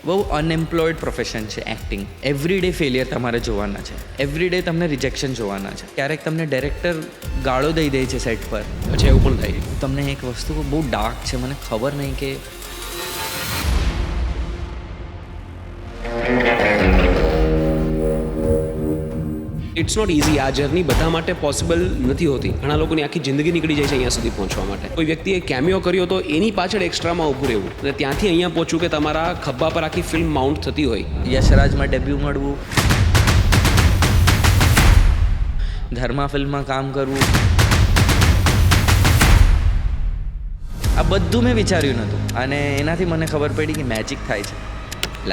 બહુ unemployed profession છે acting. Every day failure તમારે જોવાના છે, એવરી ડે તમને રિજેક્શન જોવાના છે. ક્યારેક તમને ડાયરેક્ટર ગાળો દઈ દે છે સેટ પર. અચ્છા, એવું પણ થાય? તમને એક વસ્તુ બહુ ડાર્ક છે, મને ખબર નહીં કે ઇટ્સ નોટ ઇઝી. આ જર્ની બધા માટે પોસિબલ નથી હોતી. ઘણા લોકોની આખી જિંદગી નીકળી જાય છે અહીંયા સુધી પહોંચવા માટે. કોઈ વ્યક્તિએ કેમિયો કર્યો તો એની પાછળ એક્સ્ટ્રામાં ઊભું રહેવું અને ત્યાંથી અહીંયા પહોંચવું કે તમારા ખભા પર આખી ફિલ્મ માઉન્ટ થતી હોય. યશરાજમાં ડેબ્યુ મળવું, ધર્મા ફિલ્મમાં કામ કરવું, આ બધું મેં વિચાર્યું નહોતું. અને એનાથી મને ખબર પડી કે મેજિક થાય છે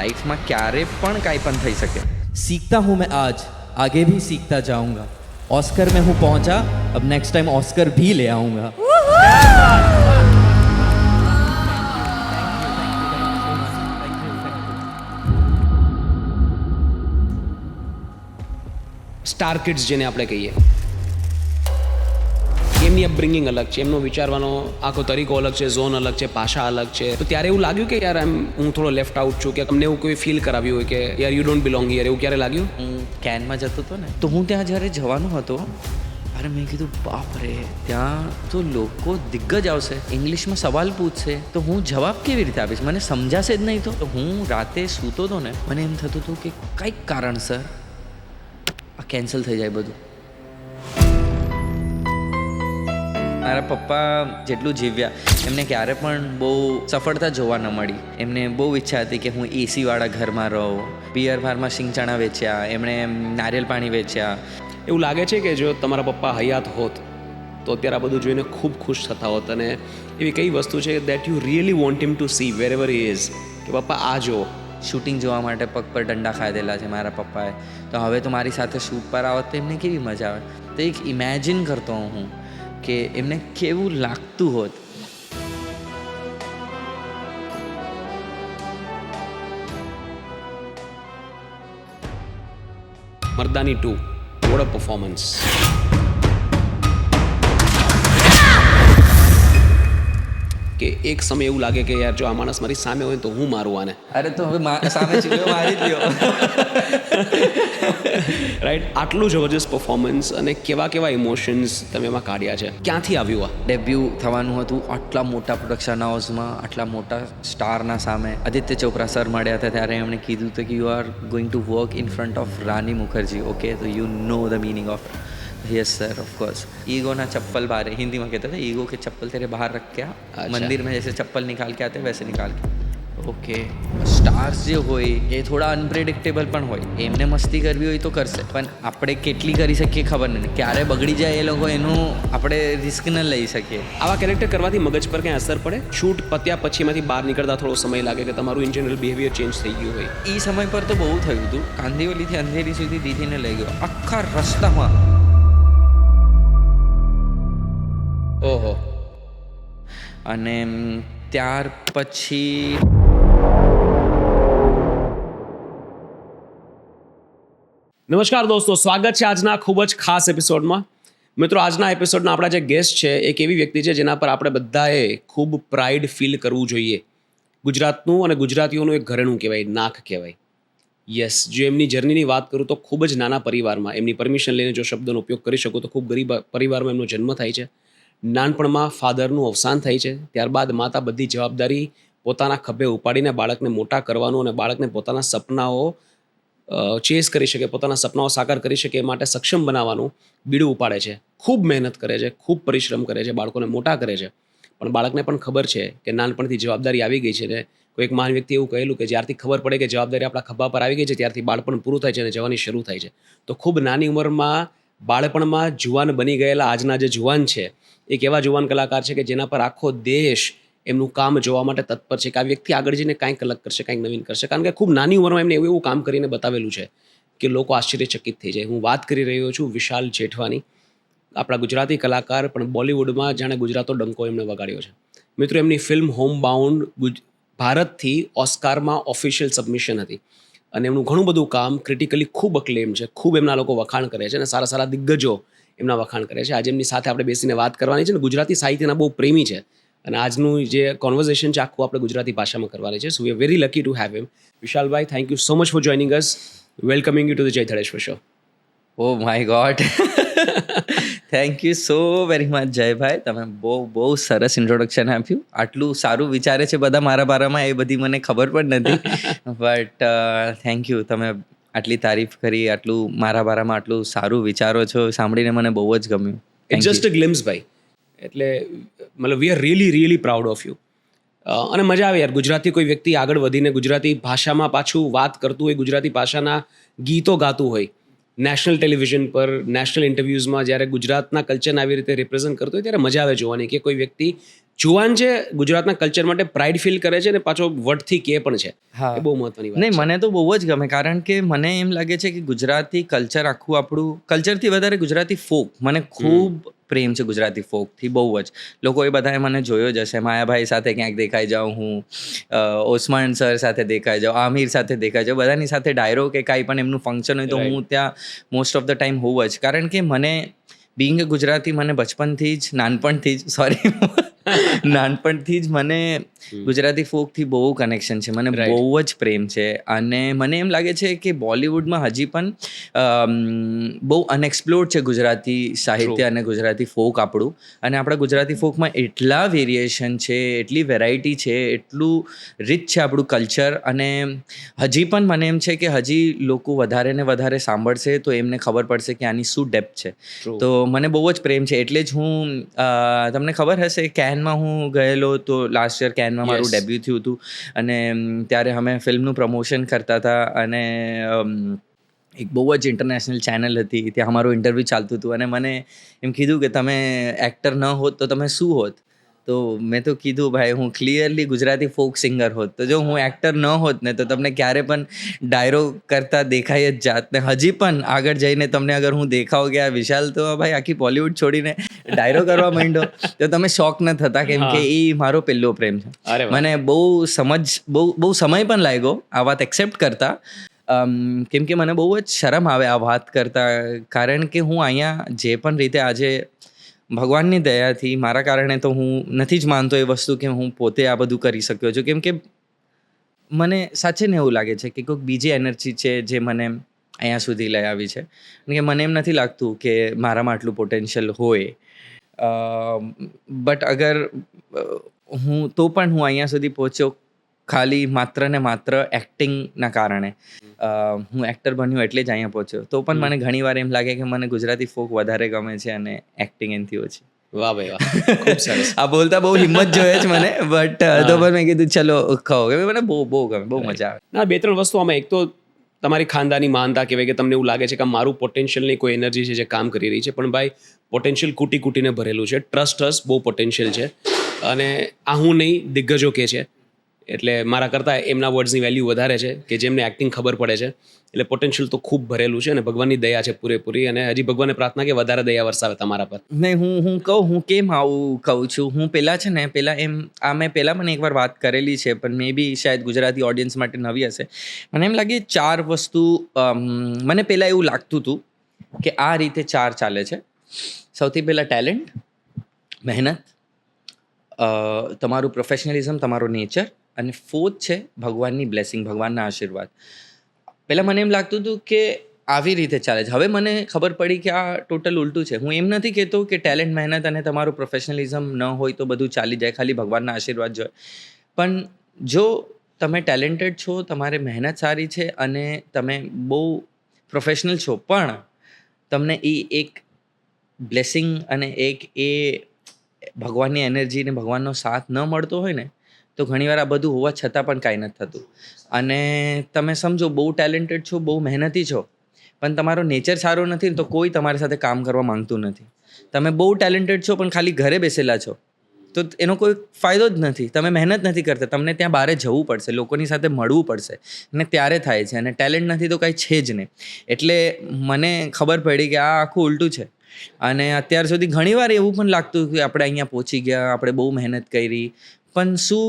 લાઈફમાં. ક્યારે પણ કાંઈ પણ થઈ શકે. सीखता हूँ मैं आज, आगे भी सीखता जाऊंगा. ऑस्कर में हूँ पहुंचा, अब नेक्स्ट टाइम ऑस्कर भी ले आऊंगा. સ્ટાર કિડ્સ જેને આપણે કહીએ, એમની અપબ્રિંગિંગ અલગ છે, એમનો વિચારવાનો આખો તરીકો અલગ છે, ઝોન અલગ છે, ભાષા અલગ છે. તો ત્યારે એવું લાગ્યું કે યાર હું થોડો લેફ્ટ આઉટ છું, કે તમને એવું કોઈ ફીલ કરાવ્યું હોય કે યાર યુ ડોન્ટ બિલોંગ હિયર, એવું ક્યારે લાગ્યું? હું કેનમાં જતો હતો ને, તો હું ત્યાં જ્યારે જવાનો હતો, અરે મેં કીધું બાપ રે, ત્યાં તો લોકો દિગ્ગજ આવશે, ઇંગ્લિશમાં સવાલ પૂછશે, તો હું જવાબ કેવી રીતે આપીશ? મને સમજાશે જ નહીં. તો હું રાતે સૂતો હતો ને, મને એમ થતું હતું કે કંઈક કારણસર આ કેન્સલ થઈ જાય બધું. મારા પપ્પા જેટલું જીવ્યા, એમને ક્યારે પણ બહુ સફળતા જોવા ન મળી. એમને બહુ ઈચ્છા હતી કે હું એસીવાળા ઘરમાં રહું. પિયર બારમાં સિંગચણા વેચ્યા, એમણે નારિયેલ પાણી વેચ્યા. એવું લાગે છે કે જો તમારા પપ્પા હયાત હોત તો અત્યારે આ બધું જોઈને ખૂબ ખુશ થતા હોત. અને એવી કઈ વસ્તુ છે that you really want him to see wherever he is, કે પપ્પા આ જો. શૂટિંગ જોવા માટે પગ પર દંડા ખાધેલા છે મારા પપ્પાએ. તો હવે તો મારી સાથે શૂટ પર આવત તો એમને કેવી મજા આવે. તો એક ઇમેજિન કરતો હું કે એમને કેવું લાગતું હોત. મર્દાની 2, વોટ અ પરફોર્મન્સ. કે એક સમય એવું લાગે કે યાર જો આ માણસ મારી સામે હોય તો હું મારું આને. અરે તો હવે સામે ચીલો મારી જ લ્યો. રાઈટ, આટલું જબરજસ્ત પરફોર્મન્સ અને કેવા કેવા ઇમોશન્સ તમે એમાં કાઢ્યા છે. ક્યાંથી આવ્યું આ? ડેબ્યુ થવાનું હતું આટલા મોટા પ્રોડક્શન હાઉસમાં, આટલા મોટા સ્ટારના સામે. આદિત્ય ચોપરા સર મળ્યા હતા ત્યારે એમણે કીધું હતું કે you are going to work in front of Rani Mukherjee. Okay, તો you know the meaning of. Yes sir, of course. Ego ना चप्पल बाहर, हिंदी में कहते थे ईगो के चप्पल तेरे बाहर रख के आ. मंदिर में जैसे चप्पल निकाल के आते वैसे निकाल के. ઓકે, સ્ટાર્સ જે હોય એ થોડા અનપ્રેડિક્ટેબલ પણ હોય. એમને મસ્તી કરવી હોય તો કરશે, પણ આપણે કેટલી કરી શકીએ ખબર નહીં. ક્યારે બગડી જાય એ લોકો, એનું આપણે રિસ્ક ન લઈ શકીએ. આવા કેરેક્ટર કરવાથી મગજ પર ક્યાં અસર પડે? શૂટ પત્યા પછીમાંથી બહાર નીકળતા થોડો સમય લાગે કે તમારું ઇન જનરલ બિહેવિયર ચેન્જ થઈ ગયું હોય? એ સમય પર તો બહુ થયું હતું. કાંદીવલીથી અંધેરી સુધી દીદીને લઈ ગયો આખા રસ્તામાં. ઓહો. અને ત્યાર પછી નમસ્કાર દોસ્તો, સ્વાગત છે આજના ખૂબ જ ખાસ એપિસોડમાં. મિત્રો, આજના એપિસોડના આપણા જે ગેસ્ટ છે એક એવી વ્યક્તિ છે જેના પર આપણે બધાએ ખૂબ પ્રાઇડ ફીલ કરવું જોઈએ. ગુજરાતનું અને ગુજરાતીઓનું એક ઘરેણું કહેવાય, નાક કહેવાય. યસ, જો એમની જર્નીની વાત કરું તો ખૂબ જ નાના પરિવારમાં, એમની પરમિશન લઈને જો શબ્દનો ઉપયોગ કરી શકું તો ખૂબ ગરીબ પરિવારમાં એમનો જન્મ થાય છે. નાનપણમાં ફાધરનું અવસાન થાય છે. ત્યારબાદ માતા બધી જવાબદારી પોતાના ખભે ઉપાડીને બાળકને મોટા કરવાનું અને બાળકને પોતાના સપનાઓ ચેસ કરી શકે, પોતાના સપનાઓ સાકાર કરી શકે એ માટે સક્ષમ બનાવવાનું બીડું ઉપાડે છે. ખૂબ મહેનત કરે છે, ખૂબ પરિશ્રમ કરે છે, બાળકોને મોટા કરે છે. પણ બાળકને પણ ખબર છે કે નાનપણથી જવાબદારી આવી ગઈ છે. ને કોઈ એક મહાન વ્યક્તિ એવું કહેલું કે જ્યારથી ખબર પડે કે જવાબદારી આપણા ખભા પર આવી ગઈ છે ત્યારથી બાળપણ પૂરું થાય છે અને જવાની શરૂ થાય છે. તો ખૂબ નાની ઉંમરમાં બાળપણમાં જુવાન બની ગયેલા આજના જે જુવાન છે, એક એવા જુવાન કલાકાર છે કે જેના પર આખો દેશ એમનું કામ જોવા માટે તત્પર છે કે આ વ્યક્તિ આગળ જઈને કાંઈક અલગ કરશે, કાંઈક નવીન કરશે. કારણ કે ખૂબ નાની ઉંમરમાં એમને એવું કામ કરીને બતાવેલું છે કે લોકો આશ્ચર્યચકિત થઈ જાય. હું વાત કરી રહ્યો છું વિશાલ જેઠવાની, આપણા ગુજરાતી કલાકાર, પણ બોલિવૂડમાં જાણે ગુજરાતો ડંકો એમણે વગાડ્યો છે. મિત્રો, એમની ફિલ્મ હોમ બાઉન્ડ ભારતથી ઓસ્કારમાં ઓફિશિયલ સબમિશન હતી અને એમનું ઘણું બધું કામ ક્રિટિકલી ખૂબ અક્લેમ છે. ખૂબ એમના લોકો વખાણ કરે છે અને સારા સારા દિગ્ગજો એમના વખાણ કરે છે. આજે એમની સાથે આપણે બેસીને વાત કરવાની છે ને ગુજરાતી સાહિત્યના બહુ પ્રેમી છે અને આજનું જે કોન્વર્ઝેશન છે આખું આપણે ગુજરાતી ભાષામાં કરવાની છે. So we are very lucky to have him. વિશાલભાઈ, thank you so much for joining us. Welcoming you to the Jay Dhadeshwar show. Oh my god, thank you so very much જયભાઈ. તમે બહુ સરસ ઇન્ટ્રોડક્શન આપ્યું. આટલું સારું વિચારે છે બધા મારા બારામાં એ બધી મને ખબર પણ નથી. બટ થેન્ક યુ, તમે આટલી તારીફ કરી, આટલું મારા બારામાં આટલું સારું વિચારો છો, સાંભળીને મને બહુ જ ગમ્યું. ઇટ્સ જસ્ટ અ ગ્લિમ્સ ભાઈ. એટલે મતલબ we are really proud of you. અને મજા આવે યાર, ગુજરાતી કોઈ વ્યક્તિ આગળ વધીને ગુજરાતી ભાષામાં પાછું વાત કરતું હોય, ગુજરાતી ભાષાના ગીતો ગાતું હોય, નેશનલ ટેલિવિઝન પર નેશનલ ઇન્ટરવ્યૂઝમાં જ્યારે ગુજરાતના કલ્ચરને આવી રીતે રિપ્રેઝન્ટ કરતો હોય ત્યારે મજા આવે જોવાની કે કોઈ વ્યક્તિ જુવાન છે, ગુજરાતના કલ્ચર માટે પ્રાઇડ ફીલ કરે છે અને પાછો વર્ડથી કે પણ છે. હા, એ બહુ મહત્વની વાત નહીં, મને તો બહુ જ ગમે, કારણ કે મને એમ લાગે છે કે ગુજરાતી કલ્ચર આખું આપણું, કલ્ચરથી વધારે ગુજરાતી ફોક, મને ખૂબ પ્રેમ છે ગુજરાતી ફોકથી, બહુ જ. લોકો એ બધાએ મને જોયો જ હશે, માયાભાઈ સાથે ક્યાંક દેખાઈ જાઉં હું, ઓસમાન સર સાથે દેખાઈ જાઉં, આમિર સાથે દેખાઈ જાઉં, બધાની સાથે ડાયરો કે કાંઈ પણ એમનું ફંક્શન હોય તો હું ત્યાં મોસ્ટ ઓફ ધ ટાઈમ હોઉં જ. કારણ કે મને બિંગ ગુજરાતી, મને બચપનથી જ, નાનપણથી જ મને ગુજરાતી ફોકથી બહુ કનેક્શન છે, મને બહુ જ પ્રેમ છે. અને મને એમ લાગે છે કે બોલિવૂડમાં હજી પણ બહુ અનએક્સપ્લોર્ડ છે ગુજરાતી સાહિત્ય અને ગુજરાતી ફોક આપણું. અને આપણા ગુજરાતી ફોકમાં એટલા વેરિએશન છે, એટલી વેરાયટી છે, એટલું રિચ છે આપણું કલ્ચર. અને હજી પણ મને એમ છે કે હજી લોકો વધારે ને વધારે સાંભળશે તો એમને ખબર પડશે કે આની શું ડેપ્થ છે. તો મને બહુ જ પ્રેમ છે. એટલે જ હું, તમને ખબર હશે, કેનમાં હું ગયેલો તો લાસ્ટ યર કેનમાં મારું ડેબ્યુ થયું હતું. અને ત્યારે અમે ફિલ્મનું પ્રમોશન કરતા હતા અને એક બહુ જ ઇન્ટરનેશનલ ચેનલ હતી, ત્યાં અમારું ઇન્ટરવ્યૂ ચાલતું હતું. અને મને એમ કીધું કે તમે એક્ટર ન હોત તો તમે શું હોત? તો મેં તો કીધું, ભાઈ હું ક્લિયરલી ગુજરાતી ફોક સિંગર હોત. તો જો હું એક્ટર ન હોત ને તો તમને ક્યારે પણ ડાયરો કરતા દેખાઈ જ જાત. ને હજી પણ આગળ જઈને તમને અગર હું દેખાવ કે આ વિશાલ તો ભાઈ આખી બોલિવૂડ છોડીને ડાયરો કરવા માંડ્યો તો તમે શોક ન થતા, કેમ કે એ મારો પહેલો પ્રેમ છે. મને બહુ સમય પણ લાગ્યો આ વાત એક્સેપ્ટ કરતા, કેમ કે મને બહુ જ શરમ આવે આ વાત કરતા. કારણ કે હું અહીંયા જે પણ રીતે આજે ભગવાનની દયાથી મારા કારણે તો હું નથી જ માનતો એ વસ્તુ કે હું પોતે આ બધું કરી શક્યો છું. કેમ કે મને સાચે ને એવું લાગે છે કે કોઈક બીજી એનર્જી છે જે મને અહીંયા સુધી લઈ આવી છે. કે મને એમ નથી લાગતું કે મારામાં આટલું પોટેન્શિયલ હોય. બટ અગર હું અહીંયા સુધી પહોંચ્યો ખાલી માત્ર ને માત્ર એક્ટિંગના કારણે, હું એક્ટર બન્યો એટલે જ અહીંયા પહોંચ્યો. તો પણ મને ઘણી વાર એમ લાગે કે મને ગુજરાતી ફોક વધારે ગમે છે અને એક્ટિંગ એનાથી ઓછી. વાહ ભાઈ વાહ, ખૂબ સરસ. આ બોલતા બહુ હિંમત જોઈએ છે મને, બટ તો પણ મેં કીધું ચલો કહો, મને બહુ ગમે, બહુ મજા આવે. ના, બે ત્રણ વસ્તુ આમાં, એક તો તમારી ખાનદાની માનતા કહેવાય કે તમને એવું લાગે છે કે મારું પોટેન્શિયલની કોઈ એનર્જી છે જે કામ કરી રહી છે, પણ ભાઈ પોટેન્શિયલ કૂટીને ભરેલું છે. ટ્રસ્ટ બહુ પોટેન્શિયલ છે. અને આ હું નહીં, દિગ્ગજો કે છે, એટલે મારા કરતાં એમના વર્ડ્સની વેલ્યુ વધારે છે કે જેમને એક્ટિંગ ખબર પડે છે. એટલે પોટેન્શિયલ તો ખૂબ ભરેલું છે અને ભગવાનની દયા છે પૂરેપૂરી. અને હજી ભગવાનને પ્રાર્થના કે વધારે દયા વરસાવે તમારા પર. નહીં, હું કેમ આવું કહું છું, હું મેં પહેલાં મને એકવાર વાત કરેલી છે, પણ મે બી શાયદ ગુજરાતી ઓડિયન્સ માટે નવી હશે. મને એમ લાગે 4 વસ્તુ, મને પહેલાં એવું લાગતું હતું કે આ રીતે 4 ચાલે છે. સૌથી પહેલાં ટેલેન્ટ, મહેનત, તમારું પ્રોફેશનલિઝમ, તમારો નેચર, અને 4th છે ભગવાનની બ્લેસિંગ, ભગવાનના આશીર્વાદ. પહેલાં મને એમ લાગતું હતું કે આવી રીતે ચાલે છે. હવે મને ખબર પડી કે આ ટોટલ ઉલટું છે. હું એમ નથી કહેતો કે ટેલેન્ટ, મહેનત અને તમારું પ્રોફેશનલિઝમ ન હોય તો બધું ચાલી જાય, ખાલી ભગવાનના આશીર્વાદ જોઈએ. પણ જો તમે ટેલેન્ટેડ છો, તમારે મહેનત સારી છે અને તમે બહુ પ્રોફેશનલ છો, પણ તમને એ એક બ્લેસિંગ અને એ ભગવાનની એનર્જી ને ભગવાનનો સાથ ન મળતો હોય ને, તો ઘણીવાર આ બધું હોવા છતાં પણ કાંઈ નથી થતું. અને તમે સમજો, બહુ ટેલેન્ટેડ છો, બહુ મહેનતી છો, પણ તમારો નેચર સારો નથી ને તો કોઈ તમારી સાથે કામ કરવા માંગતું નથી. તમે બહુ ટેલેન્ટેડ છો પણ ખાલી ઘરે બેસેલા છો તો એનો કોઈ ફાયદો જ નથી. તમે મહેનત નથી કરતા, તમને ત્યાં બહાર જવું પડશે, લોકોની સાથે મળવું પડશે, અને ત્યારે થાય છે. અને ટેલેન્ટ નથી તો કાંઈ છે જ નહીં. એટલે મને ખબર પડી કે આ આખું ઉલટું છે. અને અત્યાર સુધી ઘણીવાર એવું પણ લાગતું કે આપણે અહીંયા પહોંચી ગયા, આપણે બહુ મહેનત કરી, પણ શું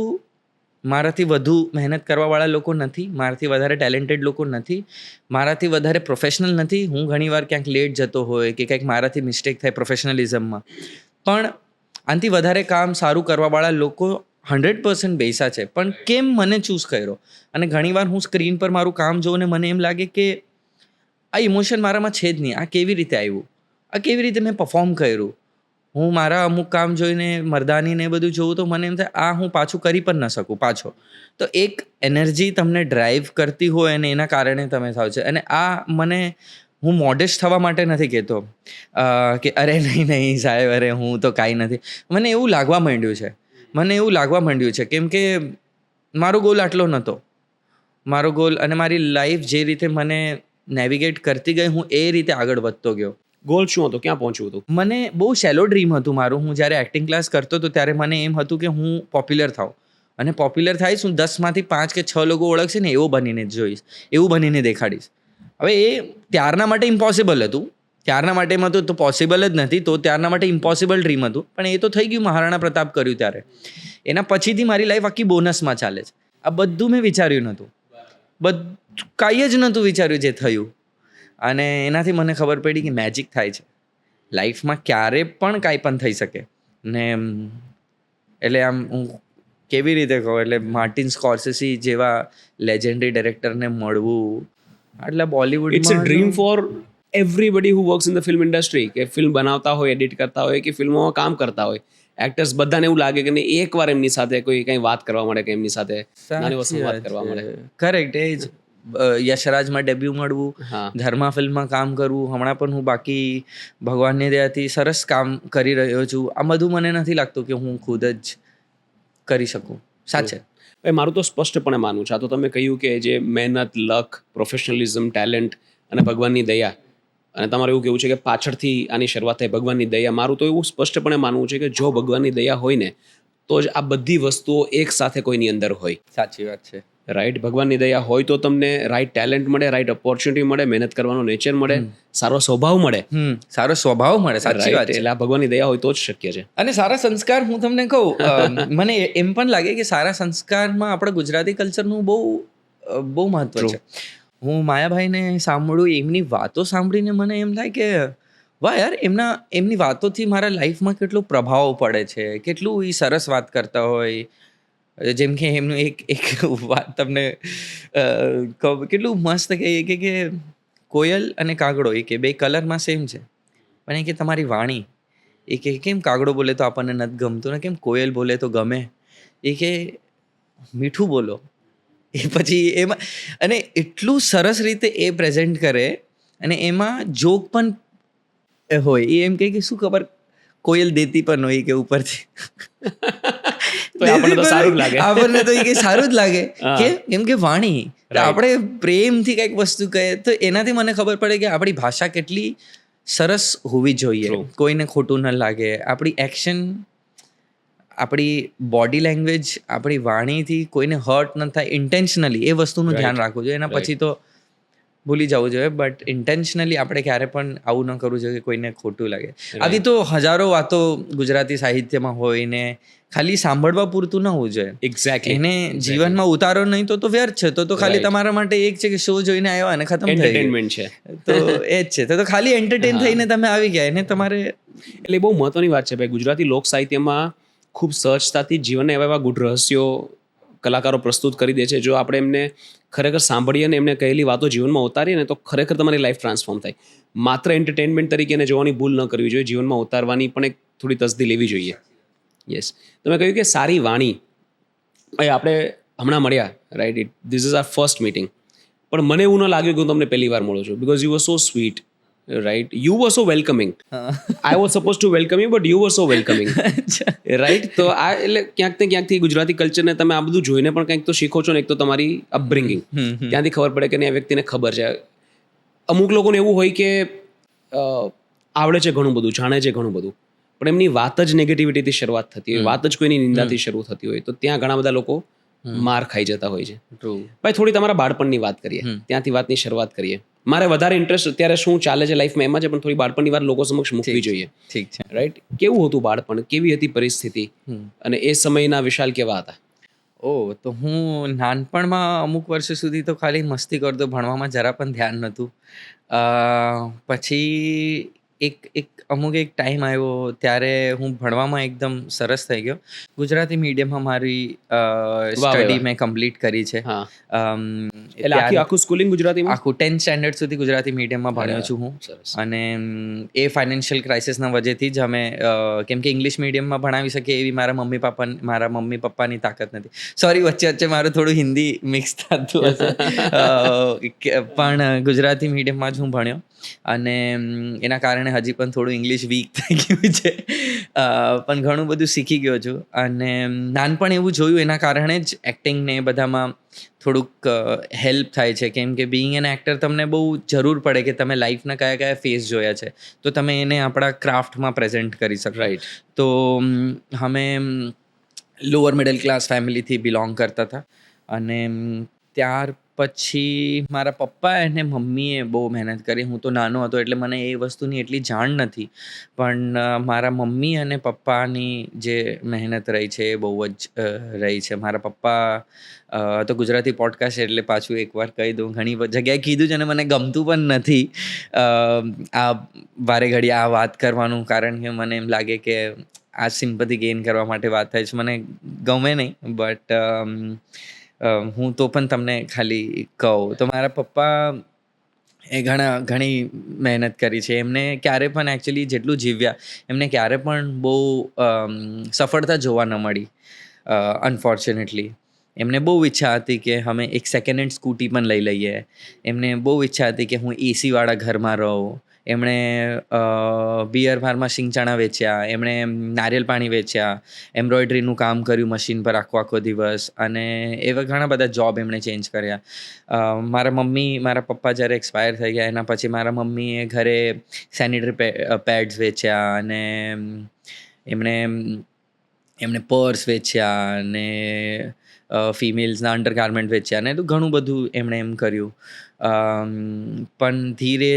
મારાથી વધુ મહેનત કરવાવાળા લોકો નથી? મારાથી વધારે ટેલેન્ટેડ લોકો નથી? મારાથી વધારે પ્રોફેશનલ નથી? હું ઘણીવાર ક્યાંક લેટ જતો હોય કે કંઈક મારાથી મિસ્ટેક થાય પ્રોફેશનલિઝમમાં, પણ આનાથી વધારે કામ સારું કરવાવાળા લોકો 100% બેસા છે, પણ કેમ મને ચૂઝ કર્યો? અને ઘણીવાર હું સ્ક્રીન પર મારું કામ જોઉં ને મને એમ લાગે કે આ ઇમોશન મારામાં છે જ નહીં, આ કેવી રીતે આવ્યું, આ કેવી રીતે મેં પરફોર્મ કર્યું. હું મારા અમુક કામ જોઈને મરદાનીને એ બધું જોઉં તો મને એમ થાય આ હું પાછું કરી પણ ન શકું પાછો. તો એક એનર્જી તમને ડ્રાઈવ કરતી હોય અને એના કારણે તમે થાવ છે. અને આ મને હું મોડેસ્ટ થવા માટે નથી કહેતો કે અરે નહીં સાહેબ, અરે હું તો કાંઈ નથી. મને એવું લાગવા માંડ્યું છે કેમ કે મારો ગોલ આટલો નહોતો. મારો ગોલ અને મારી લાઈફ જે રીતે મને નેવિગેટ કરતી ગઈ, હું એ રીતે આગળ વધતો ગયો. ગોલ શું હતો? ક્યાં પહોંચવું હતું? મને બહુ શેલો ડ્રીમ હતું મારું. હું જ્યારે એક્ટિંગ ક્લાસ કરતો હતો ત્યારે મને એમ હતું કે હું પોપ્યુલર થાઉં, અને પોપ્યુલર થઈશ, હું 10માંથી 5 કે 6 લોકો ઓળખશે ને એવું બનીને જ જોઈશ, એવું બનીને દેખાડીશ. હવે એ ત્યારના માટે ઇમ્પોસિબલ હતું, ત્યારના માટેમાં તો પોસિબલ જ નથી, તો ત્યારના માટે ઇમ્પોસિબલ ડ્રીમ હતું. પણ એ તો થઈ ગયું, મહારાણા પ્રતાપ કર્યું ત્યારે. એના પછીથી મારી લાઈફ આખી બોનસમાં ચાલે છે. આ બધું મેં વિચાર્યું નહોતું, કાંઈ જ નહોતું વિચાર્યું જે થયું. અને એનાથી મને ખબર પડી કે મેજિક થાય છે લાઈફમાં, ક્યારે પણ કાંઈ પણ થઈ શકે. ને એટલે આમ હું કેવી રીતે કહું, એટલે માર્ટિન સ્કોર્સેસી જેવા લેજેન્ડરી ડાયરેક્ટરને મળવું, આટલા Bollywood it's a dream for everybody who works in the film industry, કે ફિલ્મ બનાવતા હોય, એડિટ કરતા હોય, કે ફિલ્મોમાં કામ કરતા હોય, એક્ટર્સ બધાને એવું લાગે કે નહીં એકવાર એમની સાથે કોઈ કંઈ વાત કરવા મળે, કે એમની સાથે નાની વસ્તુ વાત કરવા મળે. કરેક્ટ. એ જ યશરાજમાં ડેબ્યુ મળવું, ધર્મા ફિલ્મમાં કામ કરવું, હમણાં પણ હું બાકી ભગવાનની દયાથી સરસ કામ કરી રહ્યો છું. આ બધું મને નથી લાગતું કે હું ખુદ જ કરી શકું. સાચે મારું તો સ્પષ્ટપણે માનવું છે. આ તો તમે કહ્યું કે જે મહેનત, લક, પ્રોફેશનલિઝમ, ટેલેન્ટ અને ભગવાનની દયા, અને તમારું એવું કેવું છે કે પાછળથી આની શરૂઆત થાય ભગવાનની દયા. મારું તો એવું સ્પષ્ટપણે માનવું છે કે જો ભગવાનની દયા હોય ને તો જ આ બધી વસ્તુઓ એક સાથે કોઈની અંદર હોય. સાચી વાત છે. રાઈટ, ભગવાનની દયા હોય તો તમને રાઈટ ટેલેન્ટ મળે, રાઈટ ઓપોર્ચ્યુનિટી મળે, મહેનત કરવાનો નેચર મળે, સારો સ્વભાવ મળે. સારો સ્વભાવ મળે. સાચી વાત છે. એટલે આ ભગવાનની દયા હોય તો જ શક્ય છે. અને સારા સંસ્કાર, હું તમને કહું, મને એમ પણ લાગે કે સારા સંસ્કારમાં આપણા ગુજરાતી કલ્ચરનું બહુ મહત્વ છે. હું માયાભાઈને સાંભળું, એમની વાતો સાંભળીને મને એમ થાય કે વાહ યાર, એમની વાતોથી મારા લાઈફમાં કેટલો પ્રભાવ પડે છે, કેટલું એ સરસ વાત કરતા હોય. જેમ કે એમનું એક વાત તમને કેટલું મસ્ત કે કોયલ અને કાગડો, એ કે બે કલરમાં સેમ છે, પણ એ કે તમારી વાણી, એ કે કેમ કાગડો બોલે તો આપણને નથી ગમતું ને કેમ કોયલ બોલે તો ગમે, એ કે મીઠું બોલો. એ પછી એમાં અને એટલું સરસ રીતે એ પ્રેઝન્ટ કરે, અને એમાં જોક પણ હોય. એ એમ કે શું ખબર, કોયલ દેતી પણ હોય કે ઉપરથી આપણને તો સારું લાગે, આપણને તો એ સારું જ લાગે કે કેમ કે વાણી, આપણે પ્રેમથી કંઈક વસ્તુ કહે તો એનાથી મને ખબર પડે કે આપણી ભાષા કેટલી સરસ હોવી જોઈએ, કોઈને ખોટું ન લાગે. આપણી એક્શન, આપણી બોડી લેંગ્વેજ, આપણી વાણીથી કોઈને હર્ટ ન થાય ઇન્ટેન્શનલી, એ વસ્તુનું ધ્યાન રાખવું જોઈએ. એના પછી તો ભૂલી જવું જોઈએ, બટ ઇન્ટેન્શનલી આપણે ક્યારે પણ આવું ન કરવું જોઈએ કે કોઈને ખોટું લાગે. આવી તો હજારો વાતો ગુજરાતી સાહિત્યમાં હોય ને, ખાલી સાંભળવા પૂરતું ન હોવું જોઈએ. એક્ઝેક્ટલી. એને જીવનમાં ઉતારો નહીં તો વ્યર્થ છે. તો ખાલી તમારા માટે એક છે કે શો જોઈને આવ્યા અને ખતમ થઈ ગયું, એન્ટરટેનમેન્ટ છે. તો એ જ છે. તો ખાલી એન્ટરટેન થઈને તમે આવી ગયા, એને તમારે એટલે બહુ મહત્વની વાત છે ભાઈ. ગુજરાતી લોક સાહિત્યમાં ખૂબ સહજતાથી જીવનના એવા ગૂઢ રહસ્યો કલાકારો પ્રસ્તુત કરી દે છે. જો આપણે એમને ખરેખર સાંભળીએ અને એમને કહેલી વાતો જીવનમાં ઉતારીએ ને તો ખરેખર તમારી લાઈફ ટ્રાન્સફોર્મ થાય. માત્ર એન્ટરટેનમેન્ટ તરીકે એને જોવાની ભૂલ ન કરવી જોઈએ, જીવનમાં ઉતારવાની પણ એક થોડી તસદી લેવી જોઈએ. યસ, તમે કહ્યું કે સારી વાણી. ભાઈ આપણે હમણાં મળ્યા, right, this is our first meeting, પણ મને એવું ન લાગ્યું કે હું તમને પહેલી વાર મળું છું, because you var so sweet, right, you var so welcoming. I was suppose two welcome you, but you var so welcoming, right. તો આ એટલે ક્યાંકથી ગુજરાતી કલ્ચરને તમે આ બધું જોઈને પણ કંઈક તો શીખો છો ને. એક તો તમારી અપબ્રિંગિંગ, ત્યાંથી ખબર પડે કે નહીં આ વ્યક્તિને ખબર છે. અમુક લોકોને એવું હોય કે આવડે છે ઘણું બધું, જાણે છે ઘણું બધું, પણ એમની વાત જ નેગેટિવિટીથી શરૂઆત થતી હોય, વાત જ કોઈની નિંદાથી શરૂ થતી હોય, તો ત્યાં ઘણા બધા લોકો માર ખાઈ જતા હોય છે. ભાઈ થોડી તમારા બાળપણની વાત કરીએ, ત્યાંથી વાતની શરૂઆત કરીએ. મારે વધારે ઇન્ટરેસ્ટ અત્યારે શું ચાલે છે લાઈફમાં એમાં છે, પણ થોડી બાળપણની વાત લોકો સમક્ષ મૂકવી જોઈએ. ઠીક છે, રાઈટ. કેવું હતું બાળપણ, કેવી હતી પરિસ્થિતિ, અને એ સમયના વિશાલ કેવા હતા? તો હું નાનપણમાં અમુક વર્ષ સુધી તો ખાલી મસ્તી કરતો, ભણવામાં જરા પણ ધ્યાન નહોતું. પછી એક અમુક એક ટાઈમ આવ્યો ત્યારે હું ભણવામાં એકદમ સરસ થઈ ગયો. ગુજરાતી મીડિયમમાં મારી સ્ટડી મેં કમ્પ્લીટ કરી છે. હા. એટલે ત્યારે આખું સ્કૂલિંગ ગુજરાતીમાં? આખું 10th સ્ટેન્ડર્ડ સુધી ગુજરાતી મીડિયમમાં ભણ્યો છું હું. સરસ. અને એ ફાઇનાન્શિયલ ક્રાઇસિસના વજહથી જ અમે કેમ કે ઇંગ્લિશ મીડિયમમાં ભણાવી શકીએ એવી મારા મમ્મી પપ્પાની તાકાત નથી. સોરી, વચ્ચે મારું થોડું હિન્દી મિક્સ થતું હશે. પણ ગુજરાતી મીડિયમમાં જ હું ભણ્યો અને એના કારણે હજી પણ થોડું ઇંગ્લિશ વીક થઈ ગયું છે. પણ ઘણું બધું શીખી ગયો છું અને નાનપણ એવું જોયું એના કારણે જ એક્ટિંગને એ બધામાં થોડુંક હેલ્પ થાય છે. કેમ કે બિંગ એન એક્ટર તમને બહુ જરૂર પડે કે તમે લાઈફના કયા કયા ફેઝ જોયા છે તો તમે એને આપણા ક્રાફ્ટમાં પ્રેઝન્ટ કરી શકો. રાઈટ. તો અમે લોઅર મિડલ ક્લાસ ફેમિલીથી બિલોંગ કરતા હતા અને ત્યાર પછી મારા પપ્પા અને મમ્મીએ બહુ મહેનત કરી. હું તો નાનો હતો એટલે મને એ વસ્તુની એટલી જાણ નથી, પણ મારા મમ્મી અને પપ્પાની જે મહેનત રહી છે એ બહુ જ રહી છે. મારા પપ્પા તો ગુજરાતી પોડકાસ્ટ એટલે પાછું એકવાર કહી દઉં, ઘણી જગ્યાએ કીધું છે અને મને ગમતું પણ નથી આ વારે ઘડી આ વાત કરવાનું, કારણ કે મને એમ લાગે કે આ સિમ્પથી ગેઇન કરવા માટે વાત થાય છે. મને ગમે નહીં, બટ હું તો પણ તમને ખાલી કહું તો મારા પપ્પા એ ઘણી મહેનત કરી છે. એમને ક્યારે પણ એકચ્યુઅલી જેટલું જીવ્યા એમને ક્યારે પણ બહુ સફળતા જોવા ન મળી. અનફોર્ચ્યુનેટલી એમને બહુ ઈચ્છા હતી કે અમે એક સેકન્ડ હેન્ડ સ્કૂટી પણ લઈ લઈએ. એમને બહુ ઈચ્છા હતી કે હું એસીવાળા ઘરમાં રહું. એમણે બિયર બારમાં સિંગચાણા વેચ્યા, એમણે નારિયેલ પાણી વેચ્યા, એમ્બ્રોઇડરીનું કામ કર્યું મશીન પર આખો દિવસ, અને એવા ઘણા બધા જોબ એમણે ચેન્જ કર્યા. મારા પપ્પા જ્યારે એક્સપાયર થઈ ગયા એના પછી મારા મમ્મીએ ઘરે સેનિટરી પેડ્સ વેચ્યા અને એમણે પર્સ વેચ્યા અને ફિમેલ્સના અંડરગાર્મેન્ટ વેચ્યા અને તો ઘણું બધું એમણે એમ કર્યું. પણ ધીરે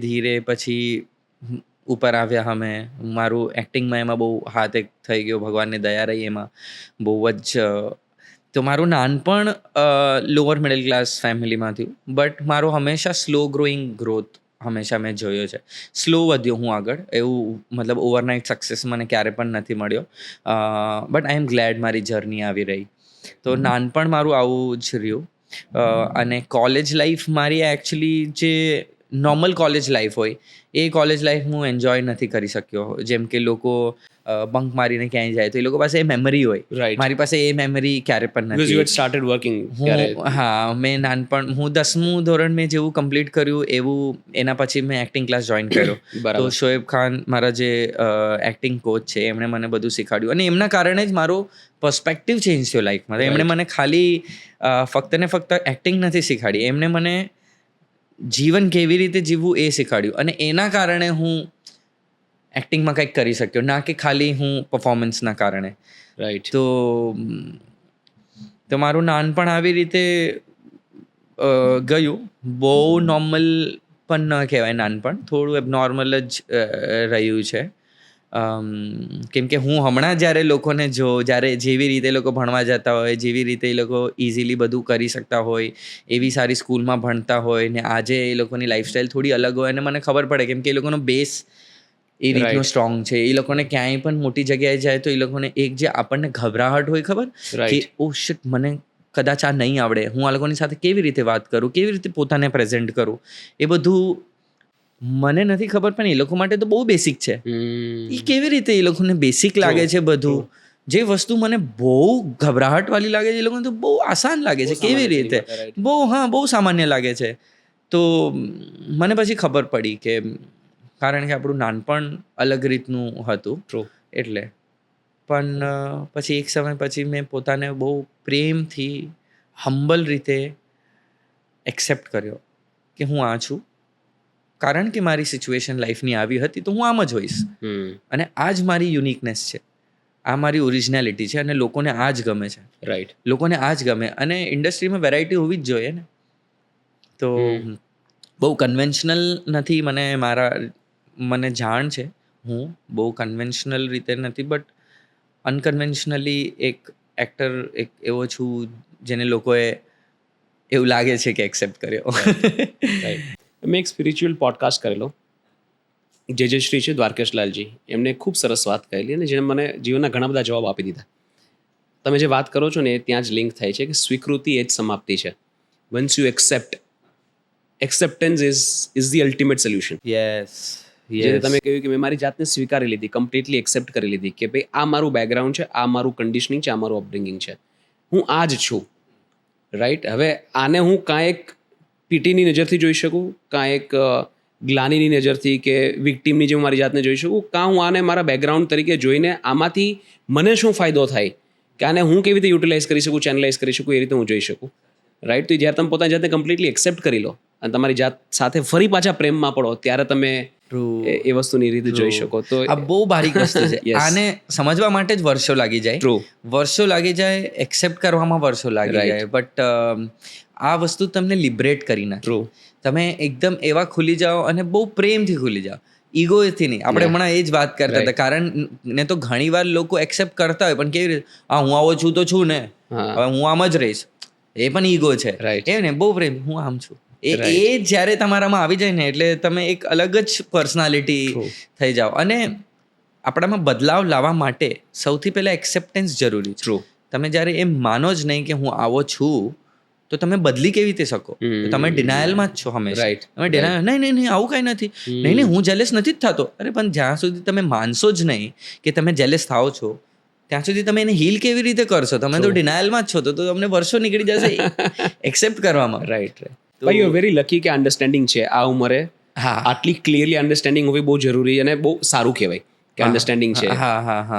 ધીરે પછી ઉપર આવ્યા અમે. મારું એક્ટિંગમાં એમાં બહુ હાથ એક થઈ ગયો, ભગવાનની દયા રહી એમાં બહુ જ. તો મારું નાનપણ લોઅર મિડલ ક્લાસ ફેમિલીમાં થયું, બટ મારો હંમેશા સ્લો ગ્રોઈંગ ગ્રોથ હંમેશા મેં જોયો છે. સ્લો વધ્યો હું આગળ, એવું મતલબ ઓવરનાઇટ સક્સેસ મને ક્યારે પણ નથી મળ્યો. બટ આઈ એમ ગ્લેડ મારી જર્ની આવી રહી. તો નાનપણ મારું આવું જ રહ્યું. અને કોલેજ લાઈફ મારી એકચ્યુઅલી જે નોર્મલ કોલેજ લાઈફ હોય એ કોલેજ લાઈફ હું એન્જોય નથી કરી શક્યો. જેમ કે લોકો બંક મારીને ક્યાંય જાય તો એ લોકો પાસે એ મેમરી હોય. Right. મારી પાસે એ મેમરી ક્યારે પણ Because you નથી. had started working. મેં નાનપણ હું 10મું ધોરણ મેં જેવું કમ્પ્લીટ કર્યું એવું એના પછી મેં એક્ટિંગ ક્લાસ જોઈન કર્યો. બરાબર. તો શોએબ ખાન મારા જે એક્ટિંગ કોચ છે એમણે મને બધું શીખવાડ્યું અને એમના કારણે જ મારો પર્સપેક્ટિવ ચેન્જ થયો લાઈફમાં. એમણે મને ખાલી ફક્ત ને ફક્ત એક્ટિંગ નથી શીખવાડી, એમણે મને જીવન કેવી રીતે જીવવું એ શીખવાડ્યું અને એના કારણે હું એક્ટિંગમાં કંઈક કરી શક્યો, ના કે ખાલી હું પરફોર્મન્સના કારણે. રાઈટ. તો મારું નાનપણ આવી રીતે ગયું. બહુ નોર્મલ પણ ન કહેવાય નાનપણ, થોડું એબનોર્મલ જ રહ્યું છે. કેમ કે હું હમણાં જ્યારે લોકોને જ્યારે જેવી રીતે એ લોકો ભણવા જતા હોય, જેવી રીતે એ લોકો ઇઝીલી બધું કરી શકતા હોય, એવી સારી સ્કૂલમાં ભણતા હોય ને આજે એ લોકોની લાઈફસ્ટાઈલ થોડી અલગ હોય અને મને ખબર પડે કેમ કે એ લોકોનો બેઝ એ રીતનો સ્ટ્રોંગ છે. એ લોકોને ક્યાંય પણ મોટી જગ્યાએ જાય તો એ લોકોને એક જે આપણને ઘબરાહટ હોય ખબર કે ઓ શિટ મને કદાચ આ નહીં આવડે, હું આ લોકોની સાથે કેવી રીતે વાત કરું, કેવી રીતે પોતાને પ્રેઝન્ટ કરું, એ બધું મને નથી ખબર પણ એ લોકો માટે તો બહુ બેસિક છે. એ કેવી રીતે એ લોકોને બેસિક લાગે છે બધું, જે વસ્તુ મને બહુ ઘબરાહટ વાળી લાગે છે એ લોકોને તો બહુ આસાન લાગે છે. કેવી રીતે બહુ સામાન્ય લાગે છે. તો મને પછી ખબર પડી કે કારણ કે આપણું નાનપણ અલગ રીતનું હતું. એટલે પણ પછી એક સમય પછી મેં પોતાને બહુ પ્રેમથી હમ્બલ રીતે એક્સેપ્ટ કર્યો કે હું આ છું, કારણ કે મારી સિચ્યુએશન લાઈફની આવી હતી તો હું આમ જ હોઈશ. અને આ જ મારી યુનિકનેસ છે, આ મારી ઓરિજિનાલિટી છે અને લોકોને આ જ ગમે છે. રાઈટ. લોકોને આ જ ગમે અને ઇન્ડસ્ટ્રીમાં વેરાયટી હોવી જ જોઈએ ને. તો બહુ કન્વેન્શનલ નથી, મને જાણ છે. હું બહુ કન્વેન્શનલ રીતે નથી, બટ અનકન્વેન્શનલી એક એક્ટર એક એવો છું જેને લોકોએ એવું લાગે છે કે એક્સેપ્ટ કર્યો. મેં એક સ્પિરિચ્યુઅલ પોડકાસ્ટ કરેલો જે શ્રી છે દ્વારકેશલાલજી, એમને ખૂબ સરસ વાત કહેલી અને જેને મને જીવનના ઘણા બધા જવાબ આપી દીધા. તમે જે વાત કરો છો ને એ ત્યાં જ લિંક થાય છે કે સ્વીકૃતિ એ જ સમાપ્તિ છે. Once you acceptance is the ultimate solution. Yes જે તમે કહ્યું કે મેં મારી જાતને સ્વીકારી લીધી, કમ્પ્લીટલી એક્સેપ્ટ કરી લીધી કે ભાઈ આ મારું બેકગ્રાઉન્ડ છે, આ મારું કન્ડિશનિંગ છે, આ મારું અપબ્રિંગિંગ છે, હું આ જ છું. રાઈટ. હવે આને હું કાં એક પીટીની નજરથી જોઈ શકું, કાં એક ગ્લાનીની નજરથી કે વિક્ટીમની જેમ મારી જાતને જોઈ શકું, કાં હું આને મારા બેકગ્રાઉન્ડ તરીકે જોઈને આમાંથી મને શું ફાયદો થાય કે આને હું કેવી રીતે યુટિલાઇઝ કરી શકું, ચેનલાઇઝ કરી શકું, એ રીતે હું જોઈ શકું. રાઈટ. તો જ્યારે તમે પોતાની જાતને કમ્પ્લીટલી એક્સેપ્ટ કરી લો અને તમારી જાત સાથે ફરી પાછા પ્રેમમાં પડો ત્યારે તમે એ વસ્તુની રીતે જોઈ શકો. તો આ બહુ બારીક વસ્તુ છે. Yes. આને સમજવા માટે જ વર્ષો લાગી જાય. True. વર્ષો લાગી જાય, એક્સેપ્ટ કરવામાં વર્ષો લાગી Right. જાય. બટ આ વસ્તુ તમને લિબરેટ કરી નાખે. ટ્રુ. તમે એકદમ એવા ખુલી જાઓ અને બહુ પ્રેમથી ખુલી જાઓ, ઈગોથી નહીં. આપણે હમણાં એ જ વાત કરતા હતા. કારણ ને તો ઘણીવાર લોકો એક્સેપ્ટ કરતા હોય પણ કેવી રીતે, હા હું આવો છું તો છું ને, હવે હું આમ જ રહીશ, એ પણ ઈગો છે. Right. એ ને બહુ પ્રેમ, હું આમ છું. એ જ્યારે તમારામાં આવી જાય ને એટલે તમે એક અલગ જ પર્સનાલિટી થઈ જાઓ. અને આપણામાં બદલાવ લાવવા માટે સૌથી પહેલા એક્સેપ્ટન્સ જરૂરી છે. ટ્રુ. તમે જ્યારે એમ માનો જ નહીં કે હું આવો છું તો તમે બદલી કેવી રીતે શકો? તો તમે ડિનાયલમાં જ છો હંમેશા. Right. તમે ડિનાયલ, નહીં આવું કાંઈ નથી, નહીં હું જેલેસ નથી જ થતો. અરે પણ જ્યાં સુધી તમે માનશો જ નહીં કે તમે જેલેસ થાઓ છો ત્યાં સુધી તમે એને હીલ કેવી રીતે કરશો? તમે તો ડિનાયલમાં જ છો, તો તમને વર્ષો નીકળી જશે એક્સેપ્ટ કરવામાં. રાઈટ. ભાઈ યુ વેરી લકી કે અન્ડરસ્ટેન્ડિંગ છે આ ઉંમરે. હા. આટલી ક્લિયરલી અન્ડરસ્ટેન્ડિંગ હોવી બહુ જરૂરી અને બહુ સારું કહેવાય કે અન્ડરસ્ટેન્ડિંગ છે.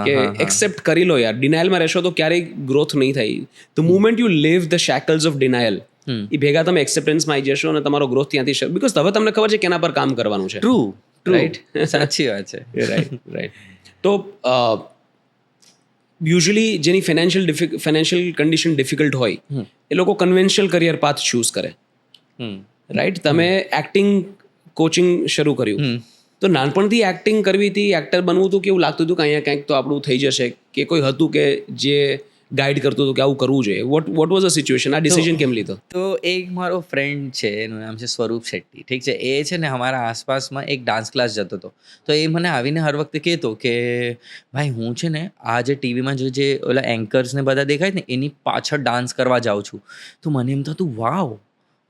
કે એક્સેપ્ટ કરી લો યાર. ડિનાયલમાં રહેશો તો ક્યારેય ગ્રોથ નહીં થાય. The moment you leave the shackles of denial, એ ભેગા તમે એક્સેપ્ટન્સમાં આવી જશો અને તમારો ગ્રોથ ત્યાંથી શરૂ. બીકોઝ હવે તમને ખબર છે કે એના પર કામ કરવાનું છે. ટ્રુ. રાઈટ. સાચી વાત છે. રાઈટ. તો યુઝ્યુઅલી જેની ફાઇનાન્શિયલ કન્ડિશન ડિફિકલ્ટ હોય એ લોકો કન્વેન્શનલ કરિયર પાથ ચૂઝ કરે. રાઈટ. તમે એક્ટિંગ કોચિંગ શરૂ કર્યું તો નાનપણથી એક્ટિંગ કરવી હતી, એક્ટર બનવું હતું, કેવું લાગતું હતું કે અહીંયા કંઈક તો આપણું થઈ જશે, કે કોઈ હતું કે જે ગાઈડ કરતું હતું કે આવું કરવું જોઈએ? What was the situation? આ ડિસિઝન કેમ લીધો? તો એક મારો ફ્રેન્ડ છે, એનું નામ છે સ્વરૂપ શેટ્ટી. ઠીક છે. એ છે ને અમારા આસપાસમાં એક ડાન્સ ક્લાસ જતો હતો. તો એ મને આવીને હર વખતે કહેતો કે ભાઈ હું છે ને આ જે ટીવીમાં જે ઓલા એન્કર્સ ને બધા દેખાય ને એની પાછળ ડાન્સ કરવા જાઉં છું. તો મને એમ થતું વાવ,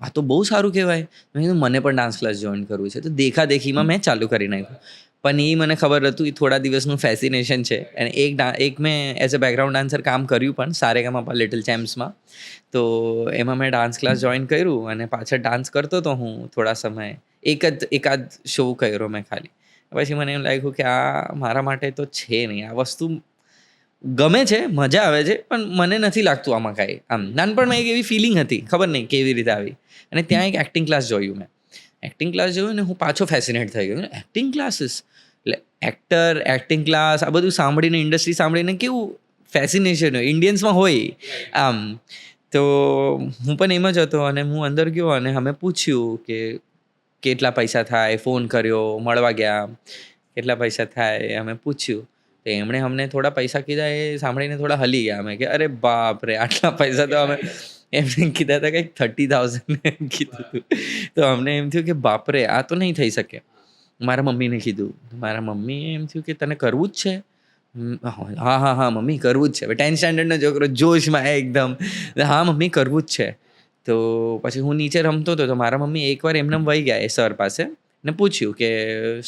આ તો બહુ સારું કહેવાય. મેં કીધું મને પણ ડાન્સ ક્લાસ જોઈન કરવું છે. તો દેખાદેખીમાં મેં ચાલુ કરી નાખ્યું. પણ એ મને ખબર હતું એ થોડા દિવસનું ફેસિનેશન છે. અને એક મેં એઝ અ બેકગ્રાઉન્ડ ડાન્સર કામ કર્યું પણ સારેગામા લિટલ ચેમ્પ્સમાં. તો એમાં મેં ડાન્સ ક્લાસ જોઈન કર્યું અને પાછળ ડાન્સ કરતો હતો હું થોડા સમય. એકાદ શો કર્યો મેં ખાલી. પછી મને એમ લાગ્યું કે આ મારા માટે તો છે નહીં. આ વસ્તુ ગમે છે, મજા આવે છે, પણ મને નથી લાગતું આમાં કાંઈ. આમ નાનપણમાં એક એવી ફિલિંગ હતી, ખબર નહીં કેવી રીતે આવી. અને ત્યાં એક એક્ટિંગ ક્લાસ જોયું મેં. એક્ટિંગ ક્લાસ જોયું ને હું પાછો ફેસિનેટ થઈ ગયો. એક્ટિંગ ક્લાસીસ એટલે એક્ટર, એક્ટિંગ ક્લાસ, આ બધું સાંભળીને, ઇન્ડસ્ટ્રી સાંભળીને કેવું ફેસિનેશન હોય, ઇન્ડિયન્સમાં હોય આમ. તો હું પણ એમ જ હતો અને હું અંદર ગયો અને અમે પૂછ્યું કે કેટલા પૈસા થાય. ફોન કર્યો, મળવા ગયા, કેટલા પૈસા થાય અમે પૂછ્યું. તો એમણે અમને થોડા પૈસા કીધા. એ સાંભળીને થોડા હલી ગયા અમે કે અરે બાપ રે, આટલા પૈસા તો અમે એમને કીધા હતા કંઈક 30,000 એમ કીધું હતું. તો અમને એમ થયું કે બાપરે આ તો નહીં થઈ શકે. મારા મમ્મીને કીધું. મારા મમ્મીએ એમ થયું કે તને કરવું જ છે? હા મમ્મી કરવું જ છે. હવે 10th સ્ટેન્ડર્ડનો છોકરો જોશમાં એકદમ, હા મમ્મી કરવું જ છે. તો પછી હું નીચે રમતો હતો તો મારા મમ્મી એકવાર એમને વહી ગયા એ સર પાસે ને પૂછ્યું કે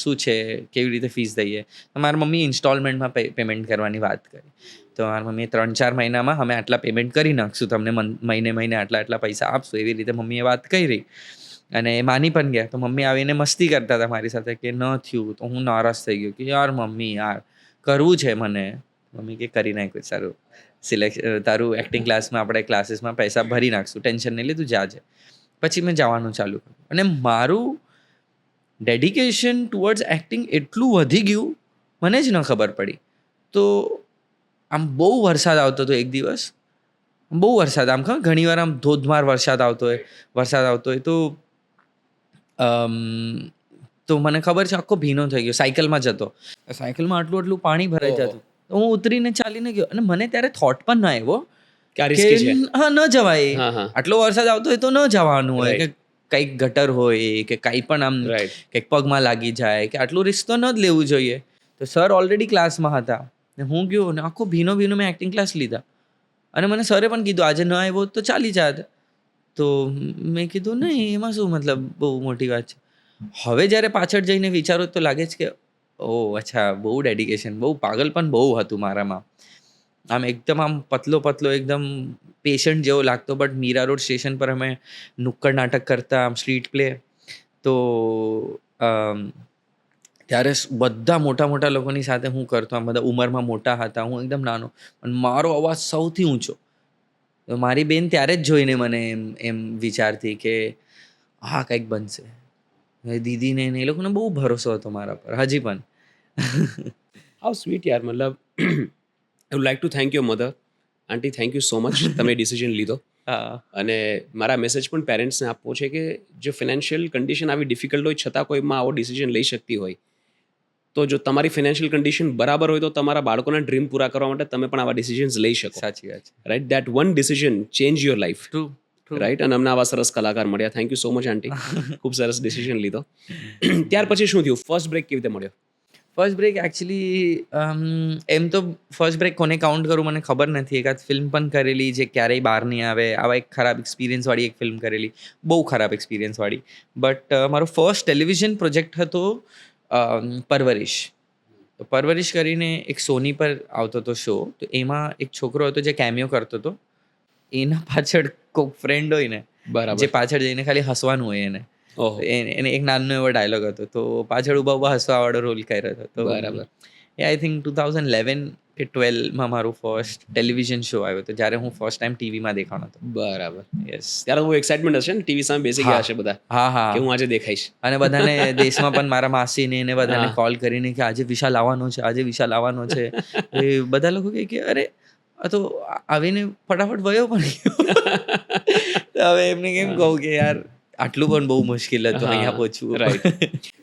શું છે, કેવી રીતે ફીસ દઈએ. તો મારા મમ્મી ઇન્સ્ટોલમેન્ટમાં પેમેન્ટ કરવાની વાત કરી. તો મારા મમ્મીએ 3-4 મહિનામાં અમે આટલા પેમેન્ટ કરી નાખશું, તમને મહિને આટલા પૈસા આપશું, એવી રીતે મમ્મીએ વાત કરી. અને એ માની પણ ગયા. તો મમ્મી આવીને મસ્તી કરતા હતા મારી સાથે કે ન થયું. તો હું નારાજ થઈ ગયો કે યાર મમ્મી યાર કરવું છે મને. મમ્મી કે કરી નાખ્યું, સારું તારું એક્ટિંગ ક્લાસમાં આપણે ક્લાસીસમાં પૈસા ભરી નાખશું, ટેન્શન નહીં લે, તું જાજે. પછી મેં જવાનું ચાલુ કર્યું અને મારું ડેડિકેશન ટુવર્ડ્સ એક્ટિંગ એટલું વધી ગયું મને જ ન ખબર પડી. તો આમ બહુ વરસાદ આવતો હતો એક દિવસ, બહુ વરસાદ, આમ ખબર ઘણીવાર આમ ધોધમાર વરસાદ આવતો હોય તો મને ખબર છે આખો ભીનો થઈ ગયો. સાયકલમાં જતો, સાયકલમાં આટલું પાણી ભરાઈ જતું. તો હું ઉતરીને ચાલીને ગયો અને મને ત્યારે થોટ પણ ના આવ્યો કે હા ન જવાય, આટલો વરસાદ આવતો હોય તો ન જવાનું હોય, કે કંઈક ગટર હોય કે કંઈ પણ આમ Right. કંઈક પગમાં લાગી જાય કે આટલું રિસ્ક તો ન જ લેવું જોઈએ. તો સર ઓલરેડી ક્લાસમાં હતા ને હું ગયો ને આખો ભીનો મેં એક્ટિંગ ક્લાસ લીધા અને મને સરે પણ કીધું આજે ન આવ્યો તો ચાલી જાત. તો મેં કીધું નહીં એમાં શું મતલબ બહુ મોટી વાત છે. હવે જ્યારે પાછળ જઈને વિચારો તો લાગે છે કે ઓહ અચ્છા બહુ ડેડિકેશન બહુ પાગલ પણ બહુ હતું મારામાં. આમ એકદમ આમ પતલો એકદમ પેશન્ટ જેવો લાગતો. બટ મીરા રોડ સ્ટેશન પર અમે નુક્કડ નાટક કરતા આમ સ્ટ્રીટ પ્લે. તો ત્યારે બધા મોટા લોકોની સાથે હું કરતો. આમ બધા ઉંમરમાં મોટા હતા, હું એકદમ નાનો અને મારો અવાજ સૌથી ઊંચો. તો મારી બેન ત્યારે જ જોઈને મને એમ વિચારતી કે હા કંઈક બનશે. દીદીને એ લોકોને બહુ ભરોસો હતો મારા પર હજી પણ. હાઉ સ્વીટ યાર. મતલબ I would like to thank your mother. Aunty thank you so much, તમે ડિસિઝન લીધો. હા અને મારા મેસેજ પણ પેરેન્ટ્સને આપવો છે કે જો ફિનાન્શિયલ કન્ડિશન આવી ડિફિકલ્ટ હોય છતાં કોઈમાં આવો ડિસિઝન લઈ શકતી હોય, તો જો તમારી ફિનાન્શિયલ કન્ડિશન બરાબર હોય તો તમારા બાળકોના ડ્રીમ પૂરા કરવા માટે તમે પણ આવા ડિસિઝન્સ લઈ શકો. સાચી વાત છે. Right, that one decision change your life. True right, અને અમને આવા સરસ કલાકાર મળ્યા. થેન્ક યુ સો મચ આંટી, ખૂબ સરસ ડિસિઝન લીધો. ત્યાર પછી શું થયું? ફર્સ્ટ બ્રેક કેવી રીતે મળ્યો? ફર્સ્ટ બ્રેક એકચ્યુઅલી એમ તો ફર્સ્ટ બ્રેક કોને કાઉન્ટ કરું મને ખબર નથી. એકાદ ફિલ્મ પણ કરેલી જે ક્યારેય બહાર નહીં આવે, આવા એક ખરાબ એક્સપિરિયન્સવાળી એક ફિલ્મ કરેલી, બહુ ખરાબ એક્સપિરિયન્સવાળી. બટ મારો ફર્સ્ટ ટેલિવિઝન પ્રોજેક્ટ હતો પરવરિશ. તો પરવરિશ કરીને એક સોની પર આવતો હતો શો. તો એમાં એક છોકરો હતો જે કેમિયો કરતો હતો. એના પાછળ કોઈક ફ્રેન્ડ હોય ને બરાબર. જે પાછળ જઈને ખાલી હસવાનું હોય એને. ઓહો, એને એક નાનો એવો ડાયલોગ હતો. તો પાછળ ઉભા હસવાવાળો રોલ કર્યો હતો. તો બરાબર. એ આઈ થિંક 2011 કે 12માં મારું ફર્સ્ટ ટેલિવિઝન શો આવ્યો હતો, જ્યારે હું ફર્સ્ટ ટાઈમ ટીવીમાં દેખાણો હતો. બરાબર. યસ. ત્યારે બહુ એક્સાઇટમેન્ટ હશે ને, ટીવી સામે બેસી ગયા હશે બધા હા કે હું આજે દેખાઈશ. અને બધાને દેશમાં પણ મારા માસીને એને બધાને હા. કોલ કરીને કે આજે વિશાલ આવવાનો છે, આજે વિશાલ આવવાનો છે. એ બધા લોકો કહે કે અરે આ તો આવીને ફટાફટ વયો પણ ગયો. હવે એમને કેમ કહું કે યાર આટલું પણ બહુ મુશ્કેલ હતું અહીંયા પહોંચવું. રાઈટ.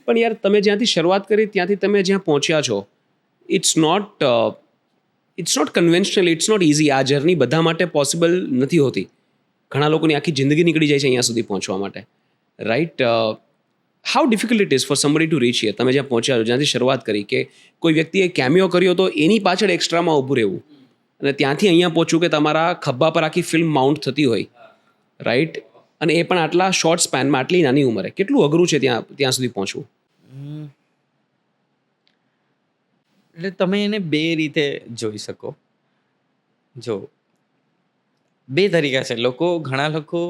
પણ યાર તમે જ્યાંથી શરૂઆત કરી ત્યાંથી તમે જ્યાં પહોંચ્યા છો, it's not conventional, it's not easy. આ જર્ની બધા માટે પોસિબલ નથી હોતી. ઘણા લોકોની આખી જિંદગી નીકળી જાય છે અહીંયા સુધી પહોંચવા માટે. Right, how difficult it is four somebody to reach here? તમે જ્યાં પહોંચ્યા છો, જ્યાંથી શરૂઆત કરી, કે કોઈ વ્યક્તિએ કેમિયો કર્યો તો એની પાછળ એક્સ્ટ્રામાં ઊભું રહેવું, અને ત્યાંથી અહીંયા પહોંચવું કે તમારા ખભા પર આખી ફિલ્મ માઉન્ટ થતી હોય. રાઈટ, અને એ પણ આટલા શોર્ટ સ્પેનમાં, આટલી નાની ઉંમરે. કેટલું અઘરું છે ત્યાં સુધી પહોંચવું? એટલે તમે એને બે રીતે જોઈ શકો. જો બે તરીકા છે. ઘણા લોકો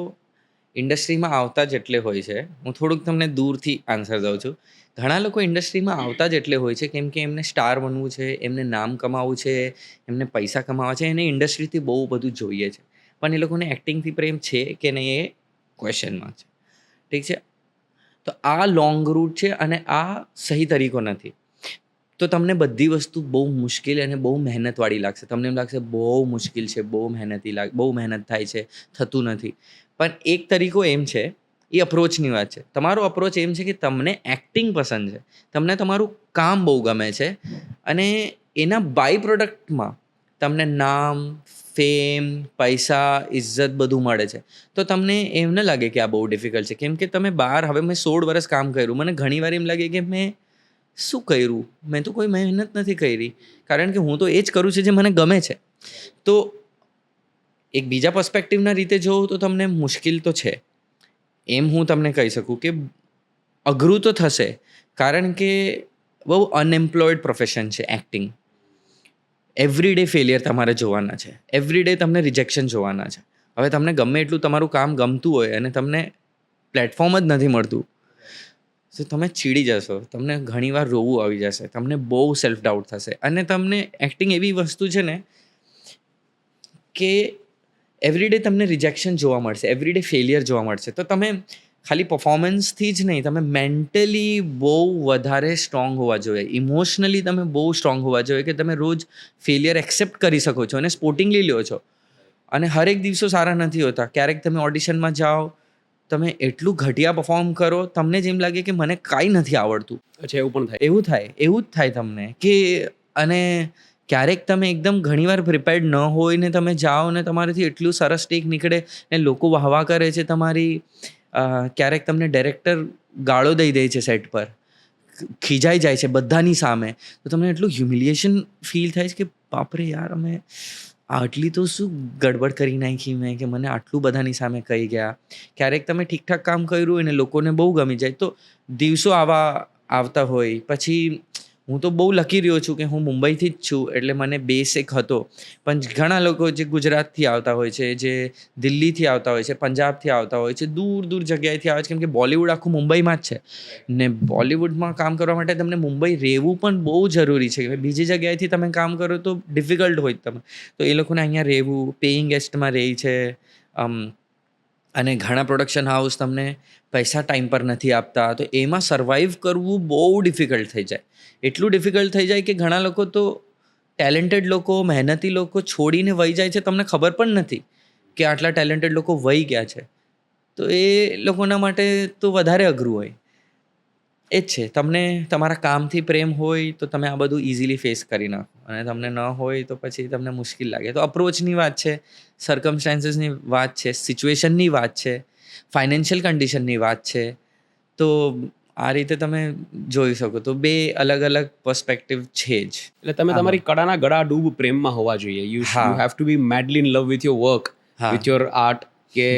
ઇન્ડસ્ટ્રીમાં આવતા જ એટલે હોય છે. હું થોડુંક તમને દૂરથી આન્સર દઉં છું. ઘણા લોકો ઇન્ડસ્ટ્રીમાં આવતા જ એટલે હોય છે કેમ કે એમને સ્ટાર બનવું છે, એમને નામ કમાવવું છે, એમને પૈસા કમાવા છે, એને ઇન્ડસ્ટ્રીથી બહુ બધું જોઈએ છે. પણ એ લોકોને એક્ટિંગથી પ્રેમ છે કે નહીં એ ક્વેશ્ચનમાં છે. ઠીક છે, તો આ લોંગ રૂટ છે અને આ સહી તરીકો નથી. તો તમને બધી વસ્તુ બહુ મુશ્કેલ અને બહુ મહેનતવાળી લાગશે. તમને એમ લાગશે બહુ મુશ્કેલ છે, બહુ મહેનત થાય છે, થતું નથી. પણ એક તરીકો એમ છે, એ અપ્રોચની વાત છે. તમારો અપ્રોચ એમ છે કે તમને એક્ટિંગ પસંદ છે, તમને તમારું કામ બહુ ગમે છે અને એના બાય પ્રોડક્ટમાં તમને નામ, ફેમ, પૈસા, ઇજ્જત બધું મળે છે. તો તમને એમ ન લાગે કે આ બહુ ડિફિકલ્ટ છે. કેમ કે તમે હવે મેં 16 વર્ષ કામ કર્યું. મને ઘણીવાર એમ લાગે કે મેં શું કર્યું, મેં તો કોઈ મહેનત નથી કરી, કારણ કે હું તો એ જ કરું છું જે મને ગમે છે. તો એક બીજા પર્સપેક્ટિવના રીતે જોઉં તો તમને મુશ્કેલ તો છે, એમ હું તમને કહી શકું કે અઘરું તો થશે, કારણ કે બહુ અનએમ્પ્લોયડ પ્રોફેશન છે એક્ટિંગ. એવરી ડે ફેલિયર તમારે જોવાના છે, એવરી ડે તમને રિજેક્શન જોવાના છે. હવે તમને ગમે એટલું તમારું કામ ગમતું હોય અને તમને પ્લેટફોર્મ જ નથી મળતું, તો તમે ચીડી જશો, તમને ઘણીવાર રોવું આવી જશે, તમને બહુ સેલ્ફ ડાઉટ થશે. અને તમને એક્ટિંગ એવી વસ્તુ છે ને કે એવરી ડે તમને રિજેક્શન જોવા મળશે, એવરી ડે ફેલિયર જોવા મળશે. તો તમે ખાલી પરફોર્મન્સથી જ નહીં, તમે મેન્ટલી બહુ વધારે સ્ટ્રોંગ હોવા જોઈએ, ઇમોશનલી તમે બહુ સ્ટ્રોંગ હોવા જોઈએ કે તમે રોજ ફેલિયર એક્સેપ્ટ કરી શકો છો અને સ્પોર્ટિંગલી લ્યો છો. અને હરેક દિવસો સારા નથી હોતા. ક્યારેક તમે ઓડિશનમાં જાઓ, તમે એટલું ઘટિયા પરફોર્મ કરો, તમને જેમ લાગે કે મને કાંઈ નથી આવડતું. અચ્છા, એવું પણ થાય? એવું જ થાય તમને કે. અને ક્યારેક તમે એકદમ ઘણીવાર પ્રિપેર્ડ ન હોય ને તમે જાઓ ને તમારાથી એટલું સરસ ટેક નીકળે ને લોકો વાહવા કરે છે તમારી, ક્યારેક તમને ડાયરેક્ટર ગાળો દઈ દે છે સેટ પર, ખીજાઈ જાય છે બધાની સામે, તો તમને એટલું હ્યુમિલિએશન ફીલ થાય છે કે બાપરે યાર અમે આટલી તો શું ગડબડ કરી નાખી મેં કે મને આટલું બધાની સામે કહી ગયા. ક્યારેક તમે ઠીકઠાક કામ કર્યું અને લોકોને બહુ ગમી જાય, તો દિવસો આવતા હોય. પછી હું તો બહુ લકી રહ્યો છું કે હું મુંબઈથી જ છું, એટલે મને બેસ એક હતો. પણ ઘણા લોકો જે ગુજરાતથી આવતા હોય છે, જે દિલ્હીથી આવતા હોય છે, પંજાબથી આવતા હોય છે, દૂર દૂર જગ્યાએથી આવે છે, કેમ કે બોલિવૂડ આખું મુંબઈમાં જ છે ને બોલિવૂડમાં કામ કરવા માટે તમને મુંબઈ રહેવું પણ બહુ જરૂરી છે. બીજી જગ્યાએથી તમે કામ કરો તો ડિફિકલ્ટ હોય તમે, તો એ લોકોને અહીંયા રહેવું, પેઇંગ ગેસ્ટમાં રહે છે. અને ઘણા પ્રોડક્શન હાઉસ તમને પૈસા ટાઈમ પર નથી આપતા, તો એમાં સર્વાઈવ કરવું બહુ ડિફિકલ્ટ થઈ જાય. એટલું ડિફિકલ્ટ થઈ જાય કે ઘણા લોકો તો ટેલેન્ટેડ લોકો, મહેનતી લોકો છોડીને વહી જાય છે, તમને ખબર પણ નથી કે આટલા ટેલેન્ટેડ લોકો વહી ગયા છે. તો એ લોકોના માટે તો વધારે અઘરું હોય. એ જ છે, તમને તમારા કામથી પ્રેમ હોય તો તમે આ બધું ઇઝીલી ફેસ કરી નાખો, અને તમને ન હોય તો પછી તમને મુશ્કેલ લાગે. તો અપ્રોચની વાત છે, સર્કમસ્ટાન્સીસની વાત છે, સિચ્યુએશનની વાત છે, ફાઇનાન્શિયલ કન્ડિશનની વાત છે. તો આ રીતે તમે જોઈ શકો તો બે અલગ અલગ પર્સપેક્ટિવ છે જ. એટલે તમે તમારી કળાના ગળા ડૂબ પ્રેમમાં હોવા જોઈએ. You have to be madly in love with your work, with your art. કે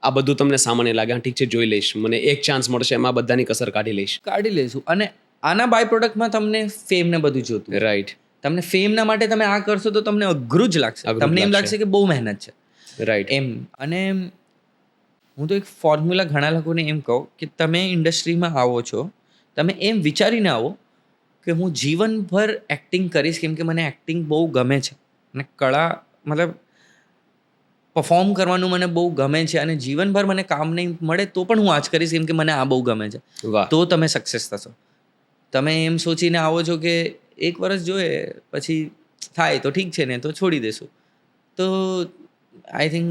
આ બધું તમને સામાન્ય લાગે, ઠીક છે જોઈ લઈશ, મને એક ચાન્સ મળશે, એમાં બધાની કસર કાઢી લઈશું. અને આના બાય પ્રોડક્ટમાં તમને ફેમ ને બધું જોતું. રાઈટ. તમને ફેમના માટે તમે આ કરશો તો તમને અઘરું જ લાગશે, તમને એમ લાગશે કે બહુ મહેનત છે. રાઈટ. એમ. અને હું તો એક ફોર્મ્યુલા ઘણા લોકોને એમ કહું કે તમે ઇન્ડસ્ટ્રીમાં આવો છો, તમે એમ વિચારીને આવો કે હું જીવનભર એક્ટિંગ કરીશ, કેમ કે મને એક્ટિંગ બહુ ગમે છે અને કળા મતલબ પરફોર્મ કરવાનું મને બહુ ગમે છે, અને જીવનભર મને કામ નહીં મળે તો પણ હું આજ કરીશ કેમ કે મને આ બહુ ગમે છે. તો તમે સક્સેસ થશો. તમે એમ સોચીને આવો છો કે એક વર્ષ જોઈએ પછી થાય તો ઠીક છે ને તો છોડી દેશું, તો આઈ થિંક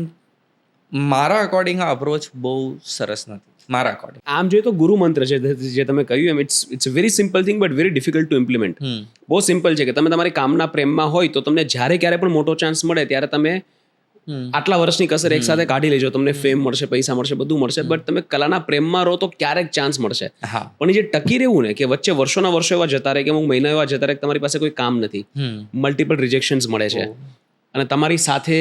મારા અકોર્ડિંગ આ અપ્રોચ બહુ સરસ નથી. મારા અકોર્ડિંગ આમ જોઈએ તો ગુરુ મંત્ર છે જે તમે કહ્યું એમ, it's very simple thing but very difficult to implement. બહુ સિમ્પલ છે કે તમે તમારી કામના પ્રેમમાં હોય તો તમને જ્યારે ક્યારે પણ મોટો ચાન્સ મળે ત્યારે તમે આટલા વર્ષની કસર એક સાથે કાઢી લેજો, તમને ફેમ મળશે, પૈસા મળશે, બધું મળશે, બટ તમે કલાના પ્રેમમાં રહો તો ક્યારેક ચાન્સ મળશે. પણ જે ટકી રહેવું ને, કે વચ્ચે વર્ષોના વર્ષો એવા જતા રહે કે અમુક મહિના એવા જતા રહે કે તમારી પાસે કોઈ કામ નથી, મલ્ટિપલ રિજેક્શન્સ મળે છે, અને તમારી સાથે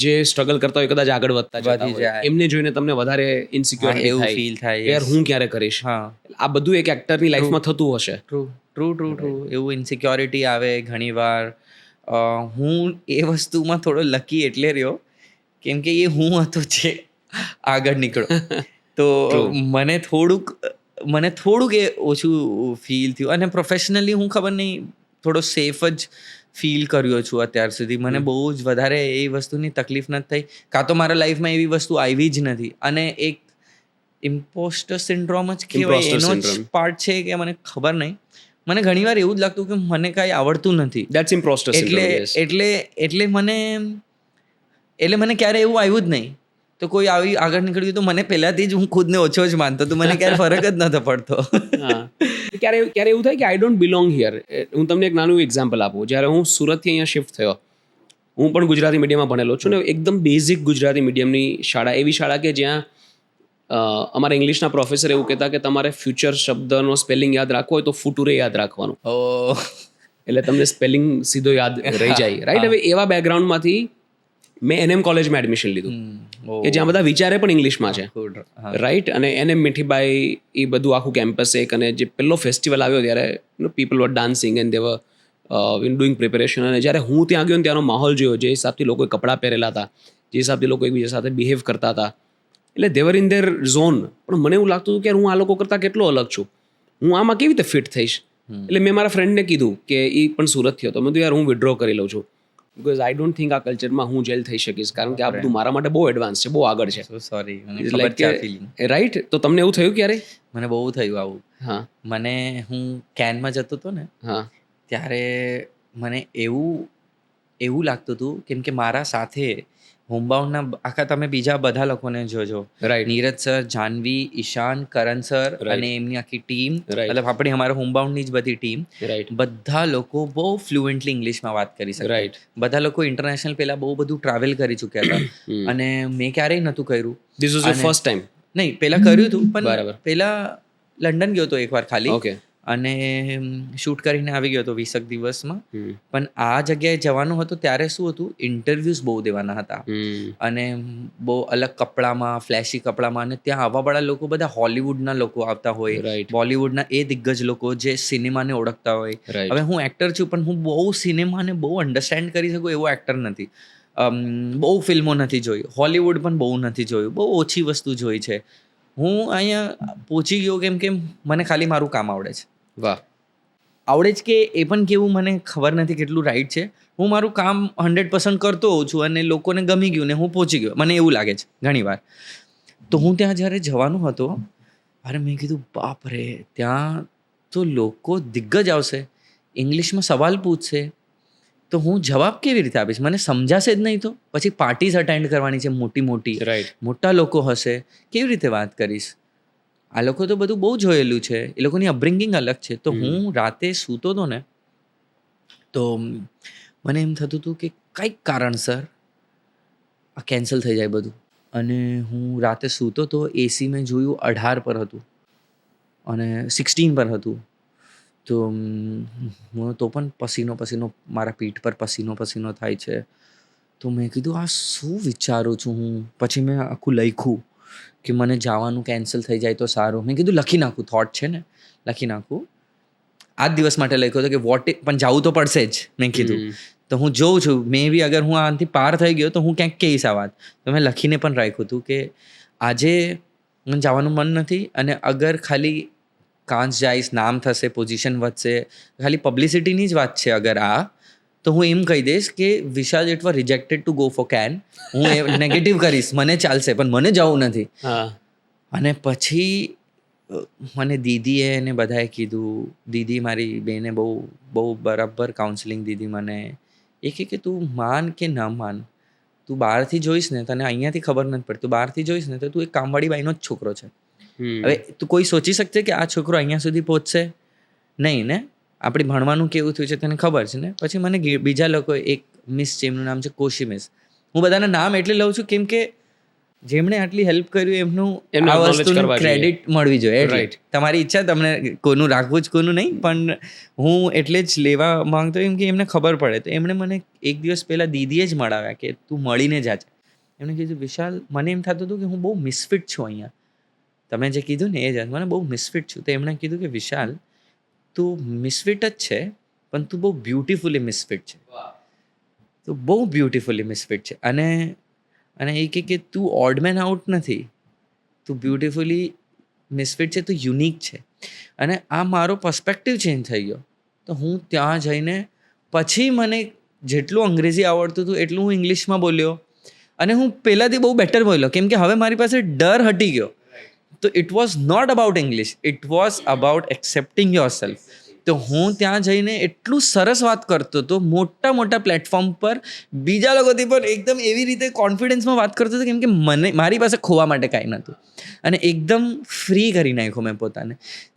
જે સ્ટ્રગલ કરતા હોય કદાચ આગળ વધતા જતા હોય, એમને જોઈને તમને વધારે ઇન્સિક્યોરિટી ફીલ થાય, યાર હું ક્યારે કરીશ. આ બધું એક એક્ટરની લાઈફમાં થતું હશે. ટ્રુ. એવું ઇન્સિક્યોરિટી આવે ઘણીવાર. હું એ વસ્તુમાં થોડો લકી એટલે રહ્યો કેમ કે એ હું હતો જે આગળ નીકળો, તો મને થોડુંક એ ઓછું ફીલ થયું. અને પ્રોફેશનલી હું ખબર નહીં થોડો સેફ જ ફીલ કર્યો છું અત્યાર સુધી. મને બહુ જ વધારે એ વસ્તુની તકલીફ નથી થઈ, કાં તો મારા લાઈફમાં એવી વસ્તુ આવી જ નથી. અને એક ઇમ્પોસ્ટર સિન્ડ્રોમ જ કહેવાય, એનો જ પાર્ટ છે કે મને ખબર નહીં, મને ઘણીવાર એવું જ લાગતું કે મને કાંઈ આવડતું નથી. That's impostor syndrome. એટલે મને ક્યારે એવું આવ્યું જ નહીં. તો કોઈ આવી આગળ નીકળ્યું તો મને પહેલાથી જ હું ખુદને ઓછો જ માનતો, તો મને ક્યારે ફરક જ નતો પડતો. ક્યારે એવું થાય કે આઈ ડોન્ટ બિલોંગ હિયર. હું તમને એક નાનું એક્ઝામ્પલ આપું. જ્યારે હું સુરતથી અહીંયા શિફ્ટ થયો, હું પણ ગુજરાતી મીડિયમમાં ભણેલો છું ને, એકદમ બેઝિક ગુજરાતી મીડિયમની શાળા, એવી શાળા કે જ્યાં અમારા ઇંગ્લિશના પ્રોફેસર એવું કહેતા કે તમારે ફ્યુચર શબ્દનો સ્પેલિંગ યાદ રાખવો હોય તો ફૂટુરે યાદ રાખવાનું, એટલે તમને સ્પેલિંગ સીધો યાદ રહી જાય. રાઈટ. હવે એવા બેકગ્રાઉન્ડમાંથી મેં NM કોલેજમાં એડમિશન લીધું કે જ્યાં બધા વિચારે પણ ઇંગ્લિશમાં છે. રાઈટ. અને NM મીઠીબાઈ, એ બધું આખું કેમ્પસ એક, અને જે પહેલો ફેસ્ટિવલ આવ્યો ત્યારે people var dancing and they were doing preparation. અને જ્યારે હું ત્યાં ગયો ને ત્યાંનો માહોલ જોયો, જે હિસાબથી લોકોએ કપડાં પહેરેલા હતા, જે હિસાબથી લોકો એકબીજા સાથે બિહેવ કરતા હતા, એટલે દેવર ઇન ધેર ઝોન. પણ મને એવું લાગતું હતું કે હું આ લોકો કરતાં કેટલો અલગ છું, હું આમાં કેવી રીતે ફિટ થઈશ. એટલે મેં મારા ફ્રેન્ડને કીધું કે એ પણ સુરતથી હતો, મેં કીધું યાર હું વિડ્રો કરી લઉં છું, બિકોઝ આઈ ડોન્ટ થિંક આ કલ્ચરમાં હું જેલ થઈ શકીશ, કારણ કે આ બધું મારા માટે બહુ એડવાન્સ છે, બહુ આગળ છે. સોરી. રાઈટ. તો તમને એવું થયું ક્યારે? મને બહુ થયું આવું. મને હું કેનમાં જતો હતો ને, ત્યારે મને એવું લાગતું હતું કેમ કે મારા સાથે હોમબાઉન્ડના આખા તમે બીજા બધા લોકોને જોજો, નીરજ સર, જાનવી, ઈશાન, કરણ સર અને એમની આખી ટીમ, મતલબ આપણી અમારા હોમબાઉન્ડની જ બધી ટીમ, બધા લોકો બહુ ફ્લુએન્ટલી ઇંગ્લિશમાં વાત કરી શકે. બધા લોકો ઇન્ટરનેશનલ પહેલા બહુ બધું ટ્રાવેલ કરી ચૂક્યા હતા, અને મેં ક્યારેય નહોતું કર્યું. This was your first time? નહીં પહેલાં કર્યું હતું પણ બરાબર. પહેલાં લંડન ગયો હતો એકવાર ખાલી ઓકે. અને શૂટ કરીને આવી ગયો હતો 20 દિવસમાં. હમ. પણ આ જગ્યાએ જવાનું હતું ત્યારે શું હતું, ઇન્ટરવ્યૂઝ બહુ દેવાના હતા હમ. અને બહુ અલગ કપડામાં, ફ્લેશી કપડામાં, અને ત્યાં આવવાવાળા લોકો બધા હોલિવૂડના લોકો આવતા હોય, Right. બોલિવૂડના એ દિગ્ગજ લોકો જે સિનેમાને ઓળખતા હોય. Right. હવે હું એક્ટર છું પણ હું બહુ સિનેમાને બહુ અન્ડરસ્ટેન્ડ કરી શકું એવો એક્ટર નથી. બહુ ફિલ્મો નથી જોઈ, હોલિવૂડ પણ બહુ નથી જોયું, બહુ ઓછી વસ્તુ જોઈ છે. હું અહીંયા પહોંચી ગયો કેમ કે મને ખાલી મારું કામ આવડે છે. વાહ. આવડે જ કે એ પણ કેવું મને ખબર નથી કેટલું રાઈટ છે. હું મારું કામ 100% કરતો હોઉં છું અને લોકોને ગમી ગયું ને હું પહોંચી ગયો, મને એવું લાગે છે ઘણીવાર. તો હું ત્યાં જ્યારે જવાનું હતો, અરે મેં કીધું બાપ રે, ત્યાં તો લોકો દિગ્ગજ આવશે, ઇંગ્લિશમાં સવાલ પૂછશે, તો હું જવાબ કેવી રીતે આપીશ? મને સમજાશે જ નહીં. તો પછી પાર્ટીઝ અટેન્ડ કરવાની છે મોટી મોટી, રાઈટ. મોટા લોકો હશે, કેવી રીતે વાત કરીશ? આ લોકો તો બધું બહુ જોયેલું છે, એ લોકોની અપબ્રિંગિંગ અલગ છે. તો હું રાતે સૂતો હતો ને, તો મને એમ થતું હતું કે કંઈક કારણસર આ કેન્સલ થઈ જાય બધું. અને હું રાતે સૂતો તો એસી મેં જોયું 18 પર હતું અને 16 પર હતું. તો હું તો પણ પસીનો મારા પીઠ પર પસીનો થાય છે. તો મેં કીધું આ શું વિચારું છું હું? પછી મેં આખું લખ્યું કે મને જવાનું કેન્સલ થઈ જાય તો સારું. મેં કીધું લખી નાખું, થોટ છે ને લખી નાખું. આ જ દિવસ માટે લખ્યો હતો કે પણ જવું તો પડશે જ, મેં કીધું. તો હું જોઉં છું, મે બી અગર હું આનાથી પાર થઈ ગયો તો હું ક્યાંક કહીશ આ વાત. તો મેં લખીને પણ રાખ્યું હતું કે આજે મને જવાનું મન નથી, અને અગર ખાલી કાંચ જઈશ, નામ થશે, પોઝિશન વધશે, ખાલી પબ્લિસિટીની જ વાત છે અગર આ, તો હું એમ કહી દઈશ કે Vishal it was rejected to go for Cannes. હું એ નેગેટિવ કરીશ, મને ચાલશે પણ મને જવું નથી. હા. અને પછી મને દીદીએ ને બધાએ કીધું, દીદી મારી બેને બહુ બહુ બરાબર કાઉન્સેલિંગ દીધી મને. એ કે તું માન કે ન માન, તું બહારથી જોઈશ ને, તને અહીંયાથી ખબર નથી પડતી, તું બહારથી જોઈશ ને તો તું એક કામવાળી બાઈનો જ છોકરો છે. હવે તું કોઈ સોચી શકશે કે આ છોકરો અહીંયા સુધી પહોંચશે? નહીં ને. આપણી ભણવાનું કેવું થયું છે તને ખબર છે ને. પછી મને બીજા લોકો, એક મિસ છે, એમનું નામ છે કોશી મિસ. હું બધાના નામ એટલે લઉં છું કેમ કે જેમણે આટલી હેલ્પ કર્યું એમનું એમને આ acknowledge વસ્તુનું કરવા જોઈએ. ક્રેડિટ મળવી જોઈએ. એટલે Right. તમારી ઈચ્છા, તમને કોનું રાખવું જ કોનું નહીં, પણ હું એટલે જ લેવા માંગતો એમ કે એમને ખબર પડે. તો એમણે મને એક દિવસ પહેલાં દીદીએ જ મળાવ્યા કે તું મળીને જાજે. એમણે કીધું વિશાલ, મને એમ થતું હતું કે હું બહુ મિસફિટ છું અહીંયા. તમે જે કીધું ને એ જ, મને બહુ મિસફિટ છું. તો એમણે કીધું કે વિશાલ, તું મિસફિટ જ છે પણ તું બહુ બ્યુટિફુલી મિસફિટ છે. તું બહુ બ્યુટિફુલી મિસફિટ છે. અને એ કે તું ઓડમેન આઉટ નથી, તું બ્યુટિફુલી મિસફિટ છે, તું યુનિક છે. અને આ મારો પર્સપેક્ટિવ ચેન્જ થઈ ગયો. તો હું ત્યાં જઈને પછી મને જેટલું અંગ્રેજી આવડતું હતું એટલું હું ઇંગ્લિશમાં બોલ્યો, અને હું પહેલાંથી બહુ બેટર બોલ્યો કેમ કે હવે મારી પાસે ડર હટી ગયો. તો it was not about English, it was about accepting your self. તો હું ત્યાં જઈને એટલું સરસ વાત કરતો હતો, મોટા પ્લેટફોર્મ પર બીજા લોકોથી પણ એકદમ એવી રીતે કોન્ફિડન્સમાં વાત કરતો હતો કેમ કે મારી પાસે ખોવા માટે કાંઈ નહોતું. અને એકદમ ફ્રી કરી નાખ્યો મેં પોતાને.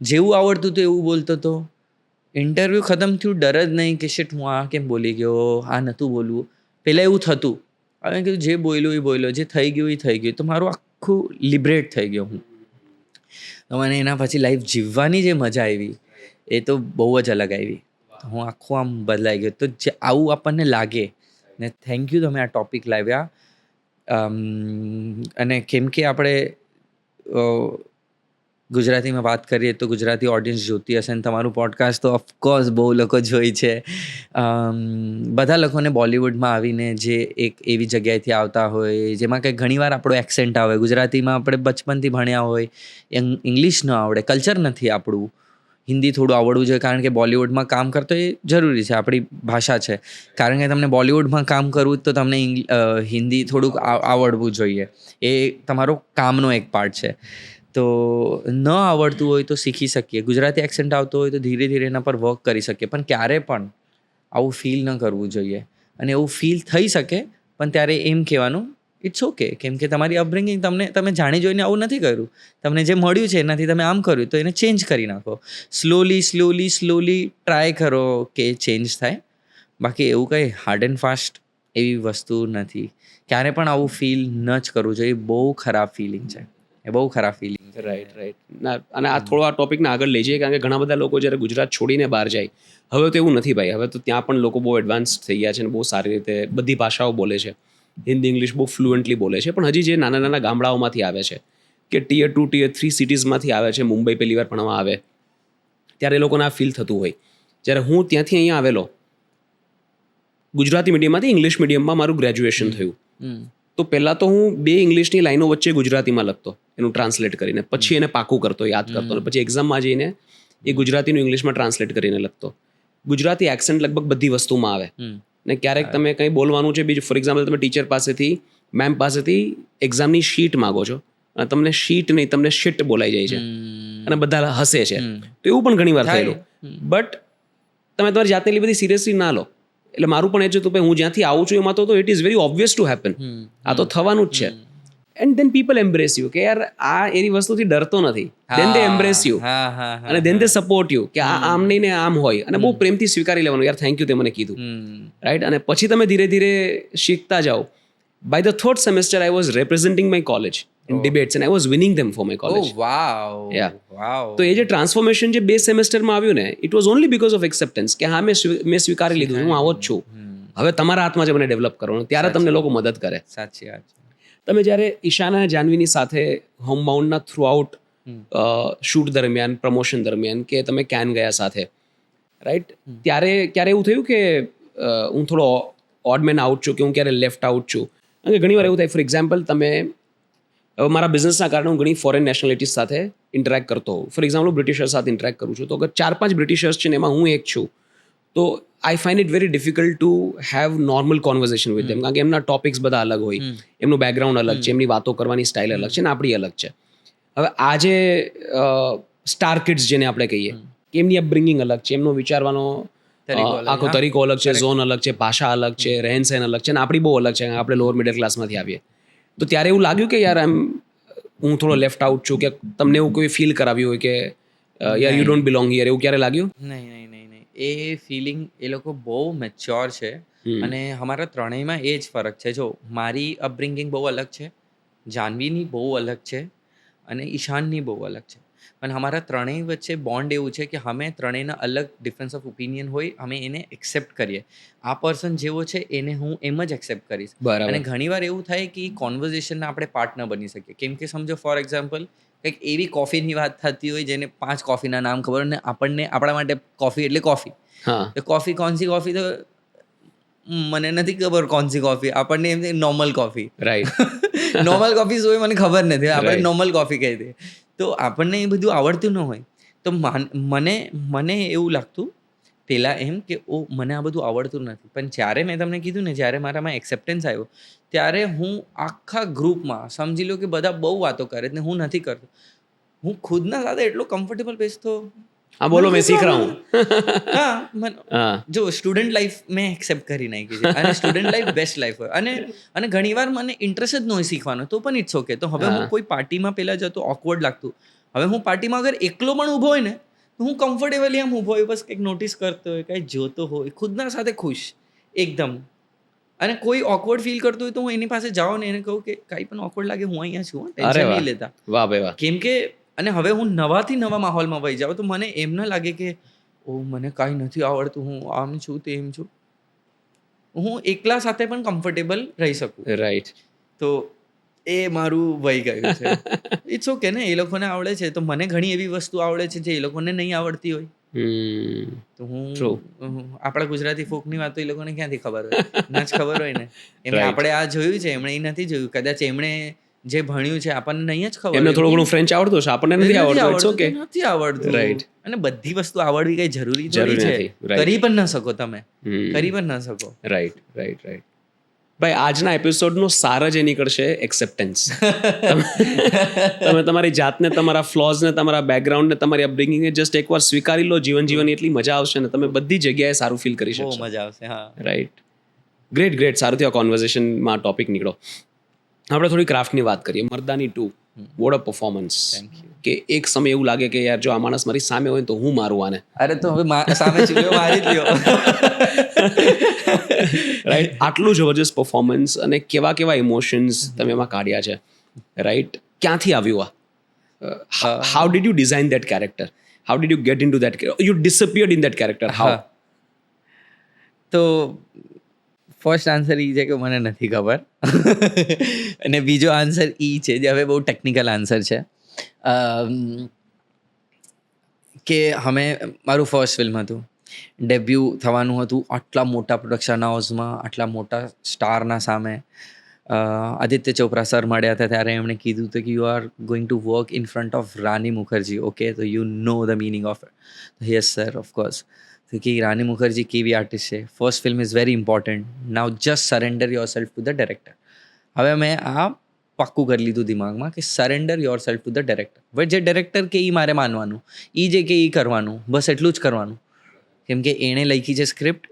જેવું આવડતું હતું એવું બોલતો હતો. ઇન્ટરવ્યૂ ખતમ થયું, ડર જ નહીં કે શિટ હું આ કેમ બોલી ગયો, આ નહોતું બોલવું. પહેલાં એવું થતું. હવે કીધું જે બોલ્યું એ બોલ્યો, જે થઈ ગયું એ થઈ ગયું. તો મારું આખું લિબરેટ થઈ ગયો હું. તો મને એના પછી લાઈફ જીવવાની જે મજા આવી એ તો બહુ જ અલગ આવી. હું આખું આમ બદલાઈ ગયો. તો જે આવું આપણને લાગે ને, થેન્ક યુ તમે આ ટોપિક લાવ્યા. અને કેમ કે આપણે ગુજરાતીમાં વાત કરીએ તો ગુજરાતી ઓડિયન્સ જોતી હશે, અને તમારું પોડકાસ્ટ તો ઓફકોર્સ બહુ લોકો જોઈ છે. બધા લોકોને બોલિવૂડમાં આવીને જે એક એવી જગ્યાએથી આવતા હોય જેમાં કંઈ ઘણીવાર આપણો એક્સેન્ટ આવે, ગુજરાતીમાં આપણે બચપનથી ભણ્યા હોય, ઇંગ્લિશ ન આવડે, કલ્ચર નથી આપણું, હિન્દી થોડું આવડવું જોઈએ કારણ કે બોલિવૂડમાં કામ કરતો એ જરૂરી છે, આપણી ભાષા છે. કારણ કે તમને બોલિવૂડમાં કામ કરવું તો તમને હિન્દી થોડુંક આવડવું જોઈએ, એ તમારો કામનો એક પાર્ટ છે. તો ન આવડતું હોય તો શીખી શકીએ. ગુજરાતી એક્સેન્ટ આવતો હોય તો ધીરે ધીરે એના પર વર્ક કરી શકીએ. પણ ક્યારે પણ આવું ફીલ ન કરવું જોઈએ. અને એવું ફીલ થઈ શકે પણ ત્યારે એમ કહેવાનું ઇટ્સ ઓકે, કેમ કે તમારી અપબ્રિંગિંગ તમે જાણી જોઈને આવું નથી કર્યું. તમને જે મળ્યું છે એનાથી તમે આમ કર્યું તો એને ચેન્જ કરી નાખો. સ્લોલી ટ્રાય કરો કે ચેન્જ થાય. બાકી એવું કંઈ હાર્ડ એન્ડ ફાસ્ટ એવી વસ્તુ નથી. ક્યારે પણ આવું ફીલ ન જ કરવું જોઈએ. બહુ ખરાબ ફિલિંગ છે. એ બહુ ખરાબ ફિલિંગ. રાઈટ ના, અને આ થોડો આ ટોપિકને આગળ લઈ જઈએ, કારણ કે ઘણા બધા લોકો જ્યારે ગુજરાત છોડીને બહાર જાય, હવે તો એવું નથી ભાઈ, હવે તો ત્યાં પણ લોકો બહુ એડવાન્સ થઈ ગયા છે અને બહુ સારી રીતે બધી ભાષાઓ બોલે છે, હિન્દી ઇંગ્લિશ બહુ ફ્લુઅન્ટલી બોલે છે. પણ હજી જે નાના નાના ગામડાઓમાંથી આવે છે કે Tier 2 Tier 3 સિટીઝમાંથી આવે છે, મુંબઈ પહેલી વાર ભણવા આવે, ત્યારે એ લોકોને આ ફીલ થતું હોય. જ્યારે હું ત્યાંથી અહીંયા આવેલો, ગુજરાતી મીડિયમમાંથી ઇંગ્લિશ મીડિયમમાં મારું ગ્રેજ્યુએશન થયું, તો પહેલાં તો હું 2 ઇંગ્લિશની લાઈનો વચ્ચે ગુજરાતીમાં લખતો, એનું ટ્રાન્સલેટ કરીને, પછી એને પાકું કરતો, યાદ કરતો, અને પછી એક્ઝામમાં જઈને એ ગુજરાતીનું ઇંગ્લિશમાં ટ્રાન્સલેટ કરીને લખતો. ગુજરાતી એક્સેન્ટ લગભગ બધી વસ્તુમાં આવે, ને ક્યારેક તમે કંઈ બોલવાનું છે બીજું, ફોર એક્ઝામ્પલ તમે ટીચર પાસેથી, મેમ પાસેથી એક્ઝામની શીટ માગો છો અને તમને શીટ નહીં, તમને શીટ બોલાઈ જાય છે અને બધા હસે છે. તો એવું પણ ઘણી વાર થયેલું. બટ તમે તમારી જાતને એટલી બધી સિરિયસલી ના લો. એટલે મારું પણ એ જ હતું કે હું જ્યાંથી આવું છું એમાં તો it is very obvious to happen, આ તો થવાનું જ છે. And then people embrace you, કે યાર આ એની વસ્તુથી ડરતો નથી, દેન દે એમ્બ્રેસ યુ અને દેન દે સપોર્ટ યુ, કે આ આમ નહીં ને આમ હોય, અને બહુ પ્રેમથી સ્વીકારી લેવાનું, યાર થેન્ક યુ તે મને કીધું, રાઈટ. અને પછી તમે ધીરે ધીરે શીખતા જાઓ. By the third semester I was representing my college in debates and I was winning them for my college. Wow. Yeah. Wow. તો એ જે ટ્રાન્સફોર્મેશન જે 2 સેમેસ્ટરમાં આવ્યું ને, it was only because of acceptance, કે હા મેં સ્વીકારી લીધું, હું આવો જ છું, હવે તમારા હાથમાં છે મને ડેવલપ કરવાનું. ત્યારે તમને લોકો મદદ કરે. સાચી વાત છે. તમે જ્યારે ઈશાન અને જાનવીની સાથે હોમબાઉન્ડના થ્રુ આઉટ શૂટ દરમિયાન, પ્રમોશન દરમિયાન, કે તમે કેન ગયા સાથે, રાઈટ, ત્યારે ક્યારે એવું થયું કે હું થોડો ઓડ મેન આઉટ છું, કે હું ક્યારે લેફ્ટ આઉટ છું? કારણ કે ઘણી વાર એવું થાય, ફોર એક્ઝામ્પલ તમે, મારા બિઝનેસના કારણે હું ઘણી ફોરેન નેશનાલિટીઝ સાથે ઇન્ટરેક્ટ કરતો હોઉં. ફોર એક્ઝામ્પલ બ્રિટિશર્સ સાથે ઇન્ટરેક્ટ કરું છું, તો અગર 4-5 બ્રિટિશર્સ છે ને એમાં હું એક છું, તો I find it very difficult to have normal conversation with them, કારણ કે એમના ટોપિક્સ બધા અલગ હોય, એમનું બેકગ્રાઉન્ડ અલગ છે, એમની વાતો કરવાની સ્ટાઇલ અલગ છે ને આપણી અલગ છે. હવે આ જે સ્ટાર કિડ્સ જેને આપણે કહીએ, કે એમની અપબ્રિંગિંગ અલગ છે, એમનો વિચારવાનો આખો તરીકો અલગ છે, ઝોન અલગ છે, ભાષા અલગ છે, રહેન સહેન અલગ છે, અને આપણી બહુ અલગ છે, આપણે લોઅર મિડલ ક્લાસમાંથી આવીએ. તો ત્યારે એવું લાગ્યું કે યાર હું થોડો લેફ્ટ આઉટ છું, કે તમને એવું કોઈ ફીલ કરાવ્યું હોય કે યાર યુ ડોન્ટ બિલોંગ હિયર, એવું ક્યારે લાગ્યું? નહીં. એ ફિલિંગ, એ લોકો બહુ મેચ્યોર છે, અને અમારા ત્રણેયમાં એ જ ફરક છે. જો મારી અપબ્રિંગિંગ બહુ અલગ છે, જાનવીની બહુ અલગ છે, અને ઈશાનની બહુ અલગ છે. પણ અમારા ત્રણેય વચ્ચે બોન્ડ એવું છે કે અમે ત્રણેયના અલગ ડિફરન્સ ઓફ ઓપિનિયન હોય, અમે એને એક્સેપ્ટ કરીએ. આ પર્સન જેવો છે એને હું એમ જ એક્સેપ્ટ કરીશ. અને ઘણીવાર એવું થાય કે કોન્વર્ઝેશનના આપણે પાર્ટ ન બની શકીએ. કેમ કે સમજો ફોર એક્ઝામ્પલ કંઈક એવી કોફીની વાત થતી હોય જેને 5 કોફીના નામ ખબર, અને આપણને આપણા માટે કોફી એટલે કોફી. તો કોફી કોણસી કોફી, તો મને નથી ખબર કોણસી કોફી, આપણને એમ normal coffee, right. Normal coffee શું હોય મને ખબર નથી, આપણે નોર્મલ કોફી કહી દઈએ. તો આપણને એ બધું આવડતું ન હોય. તો મને એવું લાગતું પહેલાં એમ કે મને આ બધું આવડતું નથી. પણ જ્યારે મેં તમને કીધું ને, જ્યારે મારામાં એક્સેપ્ટન્સ આવ્યો, ત્યારે હું આખા ગ્રુપમાં સમજી લો કે બધા બહુ વાતો કરે ને હું નથી કરતો, હું ખુદના સાથે એટલો કમ્ફર્ટેબલ બેસતો. હા બોલો, મેં શીખ રહા હું. હા, જો સ્ટુડન્ટ લાઈફ મેં એક્સેપ્ટ કરી નાખી છે, અને સ્ટુડન્ટ લાઈફ બેસ્ટ લાઈફ હોય. અને ઘણીવાર મને ઇન્ટરેસ્ટ જ ન હોય શીખવાનો, તો પણ ઇટ્સ ઓકે. તો હવે હું કોઈ પાર્ટીમાં પહેલાં જતો ઓકવર્ડ લાગતું, હવે હું પાર્ટીમાં અગર એકલો પણ ઊભો હોય ને, તો હું કમ્ફર્ટેબલી આમ ઊભો હોય, બસ કંઈક નોટિસ કરતો હોય, કંઈક જોતો હોય, ખુદના સાથે ખુશ એકદમ. અને કોઈ ઓકવર્ડ ફીલ કરતું હોય તો હું એની પાસે જાઉં ને એને કહું કે કાંઈ પણ ઓકવર્ડ લાગે, હું અહીંયા છું, ટેન્શન નહીં લેતા. વાહ ભાઈ વાહ. કેમ કે અને હવે હું નવાથી નવા માહોલમાં વહી જાઉં, તો મને એમ ન લાગે કે મને કાંઈ નથી આવડતું, હું આમ છું તેમ છું. હું એકલા સાથે પણ કમ્ફર્ટેબલ રહી શકું, રાઈટ. તો એ મારું વહી ગયું છે. ઇટ્સ ઓકે ને, એ લોકોને આવડે છે, તો મને ઘણી એવી વસ્તુ આવડે છે જે એ લોકોને નહીં આવડતી હોય. તો હું આપણા ગુજરાતી ફોકની વાત તો એ લોકોને ક્યાંથી ખબર હોય, ના જ ખબર હોય ને. એમ આપણે આ જોયું છે, એમણે એ નથી જોયું. કદાચ એમણે જે ભણ્યું છે આપણને નહીં જ ખબર. એમને થોડું ઘણું ફ્રેન્ચ આવડતું છે, આપણને નથી આવડતું. નથી આવડતું, રાઈટ. અને બધી વસ્તુ આવડવી કઈ જરૂરી નથી. કરી પણ ન શકો તમે, કરી પણ ન શકો. રાઈટ. ભાઈ આજના એપિસોડનો સાર જ એ નીકળશે એક્સેપ્ટન્સ. તમે તમારી જાતને, તમારા ફ્લોઝને, તમારા બેકગ્રાઉન્ડને, તમારી અપબ્રિંગિંગને જસ્ટ એકવાર સ્વીકારી લો. જીવનની એટલી મજા આવશે ને, તમે બધી જગ્યાએ સારું ફીલ કરી શકશો. મજા આવશે. હા, રાઈટ. ગ્રેટ. સારું થયું આ કોન્વર્ઝેશનમાં ટોપિક નીકળો. આપણે થોડી ક્રાફ્ટની વાત કરીએ. મર્દાની 2, વોટ અ પરફોર્મન્સ. કે એક સમય એવું લાગે કે યાર જો આ માણસ મારી સામે હોય તો હું મારું આને. અરે તો હવે સામે ચૂક્યો, મારી જ લ્યો. રાઈટ. આટલું જબરજસ્ત પરફોર્મન્સ અને કેવા ઇમોશન્સ તમે એમાં કાઢ્યા છે, રાઈટ. ક્યાંથી આવ્યું આ? how did you design that character? How did you get into that character? You disappeared in that character. How? હા. તો ફર્સ્ટ આન્સર એ છે કે મને નથી ખબર અને બીજો આન્સર એ છે જે હવે બહુ ટેકનિકલ આન્સર છે કે અમે મારું ફર્સ્ટ ફિલ્મ હતું, ડેબ્યુ થવાનું હતું આટલા મોટા પ્રોડક્શન હાઉસમાં, આટલા મોટા સ્ટારના સામે. આદિત્ય ચોપરા સર મળ્યા હતા ત્યારે એમણે કીધું હતું કે you are going to work in front of Rani Mukherjee, okay, તો you know the meaning of it. Yes sir, of course. તો કે રાની મુખર્જી કેવી આર્ટિસ્ટ છે, first film is very important, now just surrender yourself to the director. હવે મેં આ પાક્કું કરી લીધું દિમાગમાં કે surrender yourself to the director. હવે જે ડાયરેક્ટર કે એ મારે માનવાનું, એ જે કે એ કરવાનું, બસ એટલું જ કરવાનું. કેમ કે એણે લખી છે સ્ક્રિપ્ટ,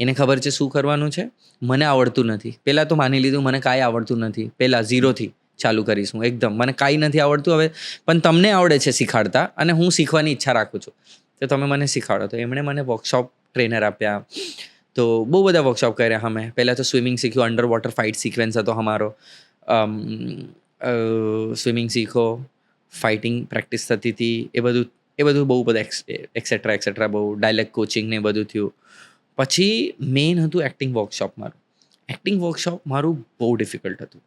એને ખબર છે શું કરવાનું છે. મને આવડતું નથી, પહેલાં તો માની લીધું મને કાંઈ આવડતું નથી, પહેલાં ઝીરોથી ચાલુ કરીશ હું એકદમ. મને કાંઈ નથી આવડતું હવે, પણ તમને આવડે છે શીખાડતા અને હું શીખવાની ઈચ્છા રાખું છું, તો તમે મને શીખવાડો. તો એમણે મને વર્કશોપ ટ્રેનર આપ્યા, તો બહુ બધા વર્કશોપ કર્યા અમે. પહેલાં તો સ્વિમિંગ શીખ્યું, અંડર વોટર ફાઇટ સિક્વન્સ હતો અમારો, સ્વિમિંગ શીખો, ફાઇટિંગ પ્રેક્ટિસ થતી હતી, એ બધું બહુ બધા એક્સેટ્રા બહુ ડાયલેક્ટ કોચિંગ ને બધું થયું. પછી મેઇન હતું એક્ટિંગ વર્કશોપ મારું. એક્ટિંગ વર્કશોપ મારું બહુ ડિફિકલ્ટ હતું.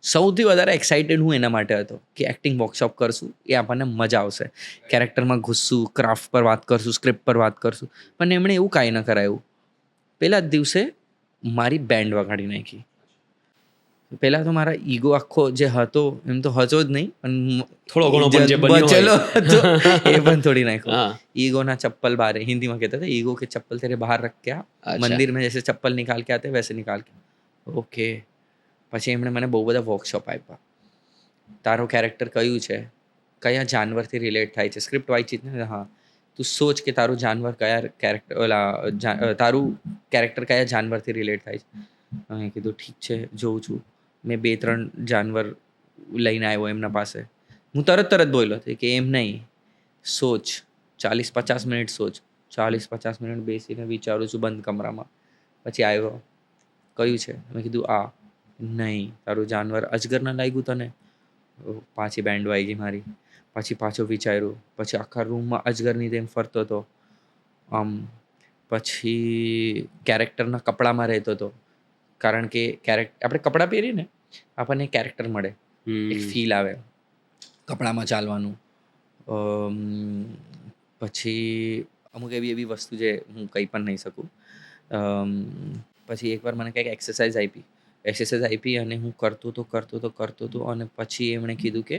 સૌથી વધારે એક્સાઇટેડ હું એના માટે હતો કે એક્ટિંગ વર્કશોપ કરશું, એ આપણને મજા આવશે, કેરેક્ટરમાં ઘૂસશું, ક્રાફ્ટ પર વાત કરશું, સ્ક્રિપ્ટ પર વાત કરશું. પણ એમણે એવું કાંઈ ન કરાયું. પહેલા જ દિવસે મારી બેન્ડ વગાડી નાખી. પહેલાં તો મારા ઈગો આખો જે હતો, એમ તો હતો જ નહીં, પણ થોડો ઘણો પણ જે બન્યો ચલો હોય. હતો એ પણ થોડી નાખ્યો. हाँ. ईगो ना चप्पल बाहर, हिंदी में कहते थे ईगो के चप्पल तेरे बाहर रख के आ, अच्छा. मंदिर में जैसे चप्पल निकाल के आते वैसे निकाल के. ઓકે. પછી એમણે મને બહુ બધા વર્કશોપ આપ્યા. તારો કેરેક્ટર કયું છે, કયા જાનવરથી રિલેટ થાય છે, સ્ક્રિપ્ટ વાંચી ને, હા તું સોચ કે તારું જાનવર કયા કેરેક્ટર તારું કેરેક્ટર કયા જાનવરથી રિલેટ થાય છે. મેં કીધું ઠીક છે, જોઉં છું. મેં 2-3 જાનવર લઈને આવ્યો એમના પાસે. હું તરત બોલ્યો હતો કે એમ નહીં, સોચ 40-50 મિનિટ સોચ. 40-50 મિનિટ બેસીને વિચારું છું બંધ કમરામાં. પછી આવ્યો, કયું છે? મેં કીધું આ. નહીં, તારું જાનવર અજગર ના લાગ્યું તને? પાછી બેન્ડ વાગી મારી. પછી પાછો વિચાર્યું, પછી આખા રૂમમાં અજગરની જેમ ફરતો હતો. પછી કેરેક્ટરના કપડામાં રહેતો હતો, કારણ કે આપણે કપડાં પહેરીને આપણને કેરેક્ટર મળે, એક ફીલ આવે કપડામાં ચાલવાનું. પછી અમુક એવી વસ્તુ જે હું કંઈ પણ નહીં શકું. પછી એકવાર મને કંઈક એક્સરસાઇઝ આપી અને હું કરતો હતો અને પછી એમણે કીધું કે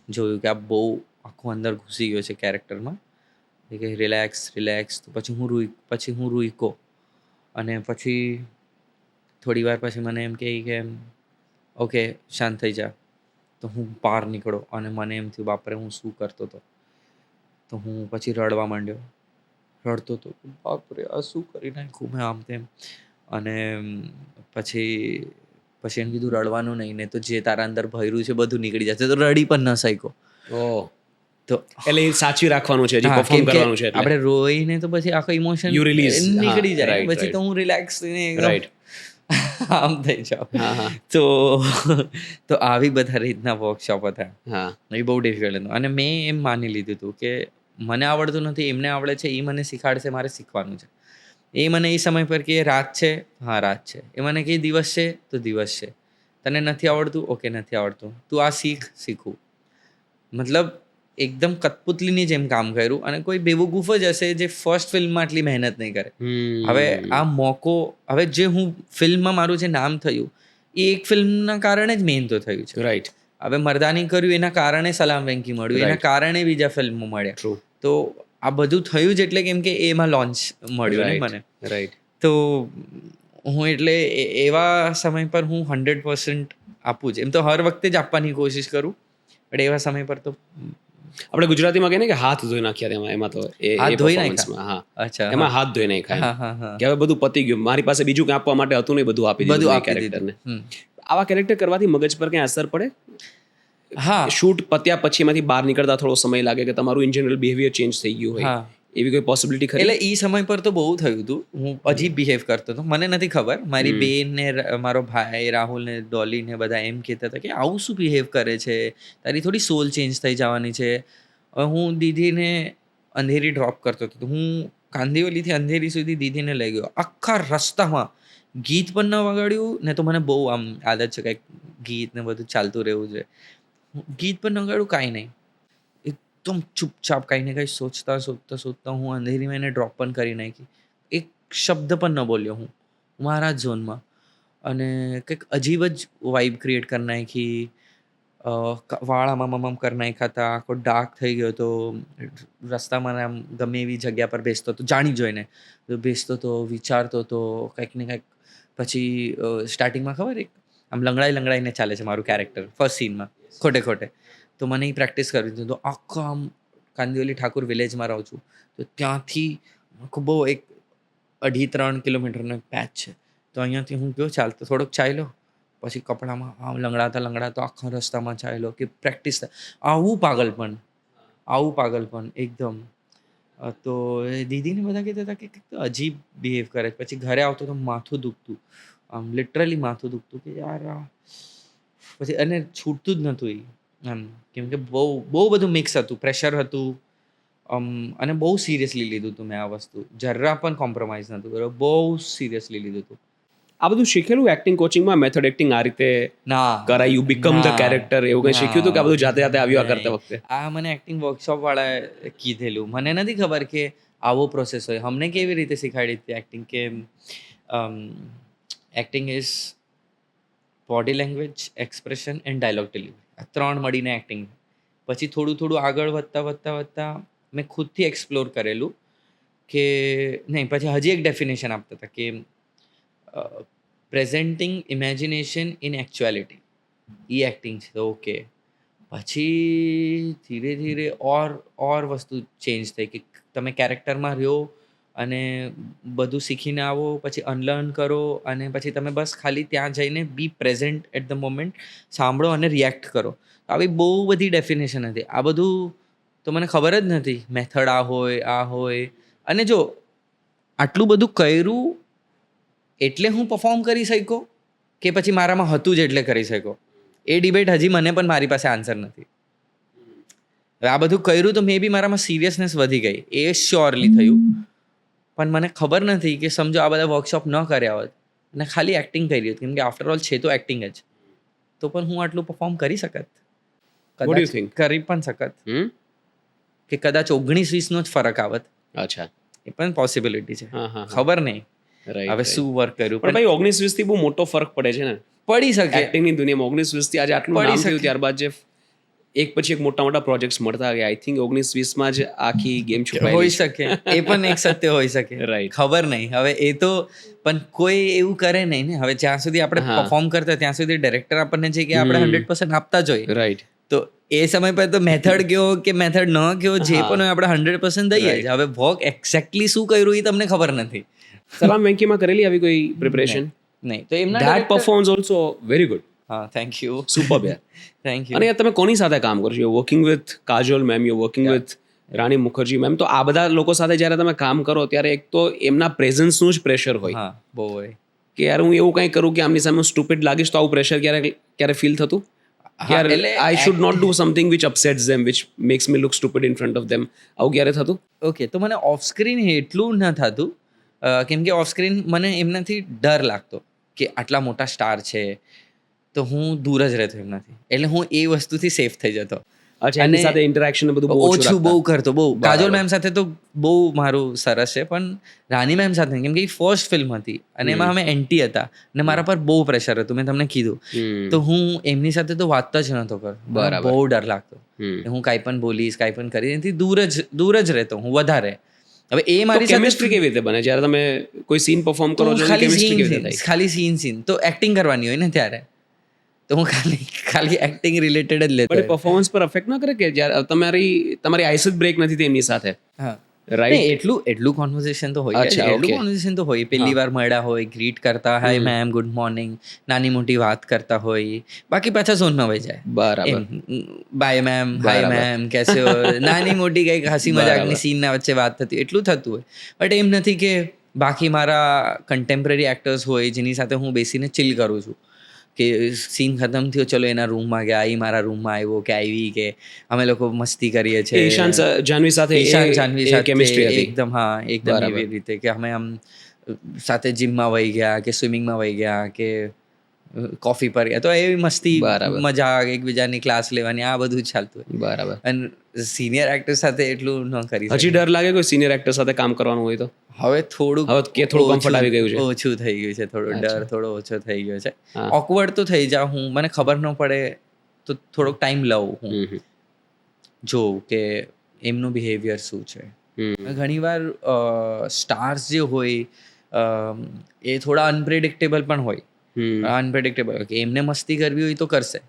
જોયું કે આ બહુ આખું અંદર ઘૂસી ગયો છે કેરેક્ટરમાં, કે રિલેક્સ. તો પછી હું રૂઈકો અને પછી થોડી વાર પછી મને એમ કહે કે ઓકે શાંત થઈ જા. તો હું બહાર નીકળો અને મને એમ થયું બાપરે હું શું કરતો હતો. તો હું પછી રડવા માંડ્યો, રડતો હતો, બાપરે આ શું કરી નાખ્યું મેં, આમ તેમ. અને પછી એમ કીધું રડવાનું નહીં, ને તો જે તારા અંદર ભર્યું છે બધું નીકળી જશે. તો રડી પણ ન શક્યો. ઓહ, તો એટલે એ સાચવી રાખવાનું છે, જે હા, પરફોર્મ કેમ કે કરવાનું છે એટલે. આપણે રોઈને તો પછી આખો ઇમોશન You release. નીકળી હા, જાય. right, પછી right. તો હું રિલેક્સ થઈને Right. આમ થઈ જાઉં. હા, હા. તો આવી બધા રીતના વર્કશોપ હતા. હા. એ બહુ ડિફિકલ્ટ હતું અને મેં એમ માની લીધું હતું કે મને આવડતું નથી, એમને આવડે છે, એ મને શીખાડશે, મારે શીખવાનું છે. એ મને એ સમય પર કે રાત છે, હા રાત છે. એ મને કે દિવસ છે, તો દિવસ છે. તને નથી આવડતું, ઓકે નથી આવડતું, તું આ શીખવું. મતલબ એકદમ કઠપુતલીની જેમ કામ કર્યું. અને કોઈ બેવકૂફ જ હશે જે ફર્સ્ટ ફિલ્મમાં આટલી મહેનત નહીં કરે. હવે આ મોકો, હવે જે હું ફિલ્મમાં મારું જે નામ થયું એ એક ફિલ્મના કારણે જ મેઇન તો થયું છે. રાઈટ. હવે મર્દાની કર્યું એના કારણે સલામ વેંકી મળ્યું, એના Right. કારણે બીજા ફિલ્મો મળ્યા. ટ્રુ. તો આ બધું થયું જ એટલે કેમ કે એમાં લોન્ચ મળ્યું ને મને. રાઈટ. તો હું એટલે એવા સમય પર હું 100% આપું જ. એમ તો હર વખતે જ આપવાની કોશિશ કરું, પણ એવા સમય પર તો આપણે ગુજરાતીમાં કહીએ ને કે હાથ ધોઈ નાખ્યા એમાં તો એ હાથ ધોઈ performance-માં, હા. અચ્છા, એમાં હાથ ધોઈ નાખ્યા હા હા હા કે હવે બધું પતી ગયું, મારી પાસે બીજું કંઈ આપવા માટે હતું નહીં, બધું આપી બધું દીધું આપી કેરેક્ટરને. દીધું. આવા કેરેક્ટર કરવાથી મગજ પર કંઈ અસર પડે? હા શૂટ પત્યા પછી એમાંથી બહાર નીકળતા થોડો સમય લાગે કે તમારું ઇન જનરલ બિહેવિયર ચેન્જ થઈ ગયું હોય, હા. એવી કોઈ પોસિબિલિટી ખરી? એટલે એ સમય પર તો બહુ થયું હતું. હું અજીબ બિહેવ કરતો હતો. મને નથી ખબર. મારી બેન ને મારો ભાઈ રાહુલ ને ડોલી ને બધા એમ કહેતા હતા કે આવું શું બિહેવ કરે છે, તારી થોડી સોલ ચેન્જ થઈ જવાની છે. હું દીદીને અંધેરી ડ્રોપ કરતો હતો. હું કાંદિવલીથી અંધેરી સુધી દીદીને લઈ ગયો. આખા રસ્તામાં ગીત પણ ન વગાડ્યું ને, તો મને બહુ આમ આદત છે કંઈક ગીત ને બધું ચાલતું રહેવું છે. ગીત પણ ન વગાડ્યું, કાંઈ નહીં. એકદમ ચૂપચાપ કંઈ ને કંઈ સોચતા હું અંધેરીમાં એને ડ્રોપ પણ કરી નાખી. એક શબ્દ પણ ન બોલ્યો હું મારા જ ઝોનમાં. અને કંઈક અજીબ જ વાઇબ ક્રિએટ કરી નાખી. વાળામાં મમ કરી નાખ્યા હતા. આખો ડાર્ક થઈ ગયો હતો. રસ્તામાં આમ ગમે એવી જગ્યા પર બેસતો હતો, જાણી જોઈને બેસતો હતો, વિચારતો હતો કંઈક ને કંઈક. પછી સ્ટાર્ટિંગમાં ખબર એક આમ લંગડાઈને ચાલે છે મારું કેરેક્ટર ફર્સ્ટ સીનમાં, ખોટે. તો મને એ પ્રેક્ટિસ કરવી હતી. તો આખો આમ કાંદિવલી ઠાકુર વિલેજમાં રહું છું, તો ત્યાંથી આખું બહુ એક 2.5-3 કિલોમીટરનો એક પેચ છે. તો અહીંયાથી હું ગયો ચાલતો, થોડોક ચાલ્યો, પછી કપડામાં આમ લંગડાતા આખા રસ્તામાં ચાલ્યો કે પ્રેક્ટિસ થાય. આવું પાગલપણ એકદમ. તો દીદીને બધા કહેતા હતા કે અજીબ બિહેવ કરે. પછી ઘરે આવતો તો માથું દુખતું, આમ લિટરલી માથું દુખતું કે યાર પછી અને છૂટતું જ નહોતું એ એમ. કેમ કે બહુ બધું મિક્સ હતું, પ્રેશર હતું. અને બહુ સિરિયસલી લીધું હતું મેં આ વસ્તુ. જરા પણ કોમ્પ્રોમાઇઝ નહોતું કર્યું, બહુ સિરિયસલી લીધું હતું. આ બધું શીખેલું એક્ટિંગ કોચિંગમાં, મેથડ એક્ટિંગ આ રીતે ના કરાય, યુ બીકમ ધ કેરેક્ટર, એવું કંઈ શીખ્યું હતું કે આ બધું જાતે આવ્યું આ કરતા વખતે? આ મને એક્ટિંગ વર્કશોપ વાળાએ કીધેલું. મને નથી ખબર કે આવો પ્રોસેસ હોય. અમને કેવી રીતે શીખવાડી હતી એક્ટિંગ કે acting is body language, expression and dialogue delivery. આ 3 મળીને એક્ટિંગ. પછી થોડું આગળ વધતા મેં ખુદથી એક્સપ્લોર કરેલું કે નહીં. પછી હજી એક ડેફિનેશન આપતા હતા કે પ્રેઝન્ટિંગ ઇમેજિનેશન ઇન એકચ્યુઆલિટી, એ એક્ટિંગ છે. તો ઓકે. પછી ધીરે ઓર વસ્તુ ચેન્જ થઈ કે તમે કેરેક્ટરમાં રહ્યો અને બધું શીખીને આવો, પછી અનલર્ન કરો, અને પછી તમે બસ ખાલી ત્યાં જઈને બી પ્રેઝન્ટ એટ ધ મોમેન્ટ, સાંભળો અને રિએક્ટ કરો. આવી બહુ બધી ડેફિનેશન હતી. આ બધું તો મને ખબર જ નથી. મેથડ આ હોય. અને જો આટલું બધું કર્યું એટલે હું પરફોર્મ કરી શક્યો કે પછી મારામાં હતું જ એટલે કરી શક્યો, એ ડિબેટ હજી મને પણ મારી પાસે આન્સર નથી. આ બધું કર્યું તો મે બી મારામાં સિરિયસનેસ વધી ગઈ, એ શ્યોરલી થયું. પણ મને ખબર નથી કે સમજો આ બધા વર્કશોપ ન કર્યા હોત અને ખાલી એક્ટિંગ કરી હતી, કેમ કે આફ્ટર ઓલ છે તો એક્ટિંગ જ, તો પણ હું આટલું પરફોર્મ કરી શકત. What do you think? કરી પણ શકત કે કદાચ 19-20 નો જ ફરક આવત. અચ્છા, એ પણ પોસિબિલિટી છે. હા. ખબર નહીં Right, હવે શું વર્ક કર્યું. પણ ભાઈ 19-20 થી બહુ મોટો ફરક પડે છે ને પડી શકે એક્ટિંગની દુનિયામાં. 19-20 થી આજે આટલું પડી નામ થયું, શકે. ત્યારબાદ જે એક પછી એક મોટા પ્રોજેક્ટ્સ મળતા ગયા, આઈ થિંક 19-20 માં જ આખી ગેમ હોઈ છુપાયેલી છે. શકે. એ પણ એક સત્ય હોઈ શકે. Right. ખબર નહીં હવે એ તો. પણ કોઈ એવું કરે નહીં ને. હવે જ્યાં સુધી આપણે હા. પરફોર્મ કરતા ત્યાં સુધી ડાયરેક્ટર આપણને છે કે આપણે 100% આપતા જોઈએ. રાઈટ. તો એ સમય પર તો મેથડ કયો કે મેથડ ન કયો, જે હા. પણ હોય આપણે 100% દઈએ જ. હવે વર્ક એક્ઝેક્ટલી શું કર્યું એ તમને ખબર નથી. સલામ વેંકીમાં કરેલી આવી કોઈ પ્રિપરેશન? નહીં તો એમના that performance also very good, હા થેન્ક યુ સુપર્બ યાર. Thank you. અને યાર તમે કોની સાથે કામ કરો છો? You working with Kajol ma'am, you working with Rani Mukherjee ma'am. તો આ બધા લોકો સાથે જ્યારે તમે કામ કરો ત્યારે એક તો એમના પ્રેઝન્સનું જ પ્રેશર હોય હા બહુ હોય. કે યાર હું એવું કંઈ કરું કે આમની સામે સ્ટુપિડ લાગીશ, તો આવું પ્રેશર ક્યારે ફીલ થતું કે યાર એટલે I should not do something which upsets them, which makes me look stupid in front of them, આવું ક્યારે થતું? ઓકે, તો મને ઓફ સ્ક્રીન એટલું ન થતું, કેમ કે ઓફ સ્ક્રીન મને એમનાથી ડર લાગતો કે આટલા મોટા સ્ટાર છે તો હું દૂર જ રહેતો એમનાથી, એટલે હું એ વસ્તુથી સેફ થઈ જતો. અચ્છા, એની સાથે ઇન્ટરેક્શન બધું બહુ ઓછું બહુ કરતો, બહુ. બરાબર. કાજોલ મેમ સાથે તો બહુ મારું સરસ છે, પણ રાની મેમ સાથે નહીં, કેમ કે એ ફર્સ્ટ ફિલ્મ હતી અને એમાં અમે એન્ટી હતા અને મારા પર બહુ પ્રેશર હતું, મેં તમને કીધું. તો હું એમની સાથે તો વાત જ નહોતો કરતો, બરાબર. બહુ ડર લાગતો કે હું કાંઈ પણ બોલીશ, કાંઈ પણ કરીશ, એનાથી દૂર જ રહેતો હું વધારે. હવે એ મારી સાથે કેમિસ્ટ્રી કેવી રીતે બને જ્યારે તમે કોઈ સીન પરફોર્મ કરો છો? કેમિસ્ટ્રી કેવી રીતે થાય? ખાલી સીન તો એક્ટિંગ કરવાની હોય ને ત્યારે, તો હું ખાલી એક્ટિંગ રિલેટેડ જ લેતો. બટ પરફોર્મન્સ પર અફેક્ટ ન કરે કે જ્યારે તમારી આઈસ જ બ્રેક નથી થઈ એમની સાથે, હા રાઈટ? એટલું કોન્વર્ઝેશન તો હોય જ. અચ્છા, એટલું okay. કોન્વર્ઝેશન તો હોય. પહેલી વાર મળ્યા હોય, ગ્રીટ કરતા, હાય મેમ, ગુડ મોર્નિંગ, નાની મોટી વાત કરતા હોય, બાકી પાછા ઝોનમાં વહી જાય. બરાબર. બાય મેમ, હાય બરાબર. મેમ, કેસે હો, નાની મોટી કંઈક હસી મજાકની સીનના વચ્ચે વાત થતી, એટલું થતું હોય. બટ એમ નથી કે બાકી મારા કન્ટેમ્પરરી એક્ટર્સ હોય જેની સાથે હું બેસીને ચિલ કરું છું, કે સીન ખતમ થયો, ચલો એના રૂમમાં ગયા, એ મારા રૂમમાં આવ્યો કે આવી, કે અમે લોકો મસ્તી કરીએ છીએ. ઈશાન જાનવી સાથે ઈશાન જાનવી સાથે કેમિસ્ટ્રી હતી. એકદમ, હા, એકદમ બરાબર. એવી રીતે કે અમે આમ સાથે જીમમાં વહી ગયા કે સ્વિમિંગમાં વહી ગયા કે કોફી પર ગયા, તો એવી મસ્તી, બરાબર. મજા, એકબીજાની ક્લાસ લેવાની, આ બધું જ ચાલતું હોય. બરાબર. અને સિનિયર એક્ટર સાથે એટલું ન કરી હજી ડર લાગે કોઈ સિનિયર એક્ટર સાથે કામ કરવાનું હોય તો? હવે થોડું comfort આવી ગયું છે? ઓછું થઈ ગયું છે, થોડો ડર થોડો ઓછો થઈ ગયો છે. હા. ઓકવર્ડ તો થઈ જાઉં હું, મને ખબર ન પડે તો થોડોક ટાઈમ લઉં હું, જોઉં કે એમનું બિહેવિયર શું છે. ઘણીવાર સ્ટાર્સ જે હોય એ થોડા અનપ્રેડિક્ટેબલ પણ હોય. અનપ્રેડિક્ટેબલ, કે એમને મસ્તી કરવી હોય તો કરશે,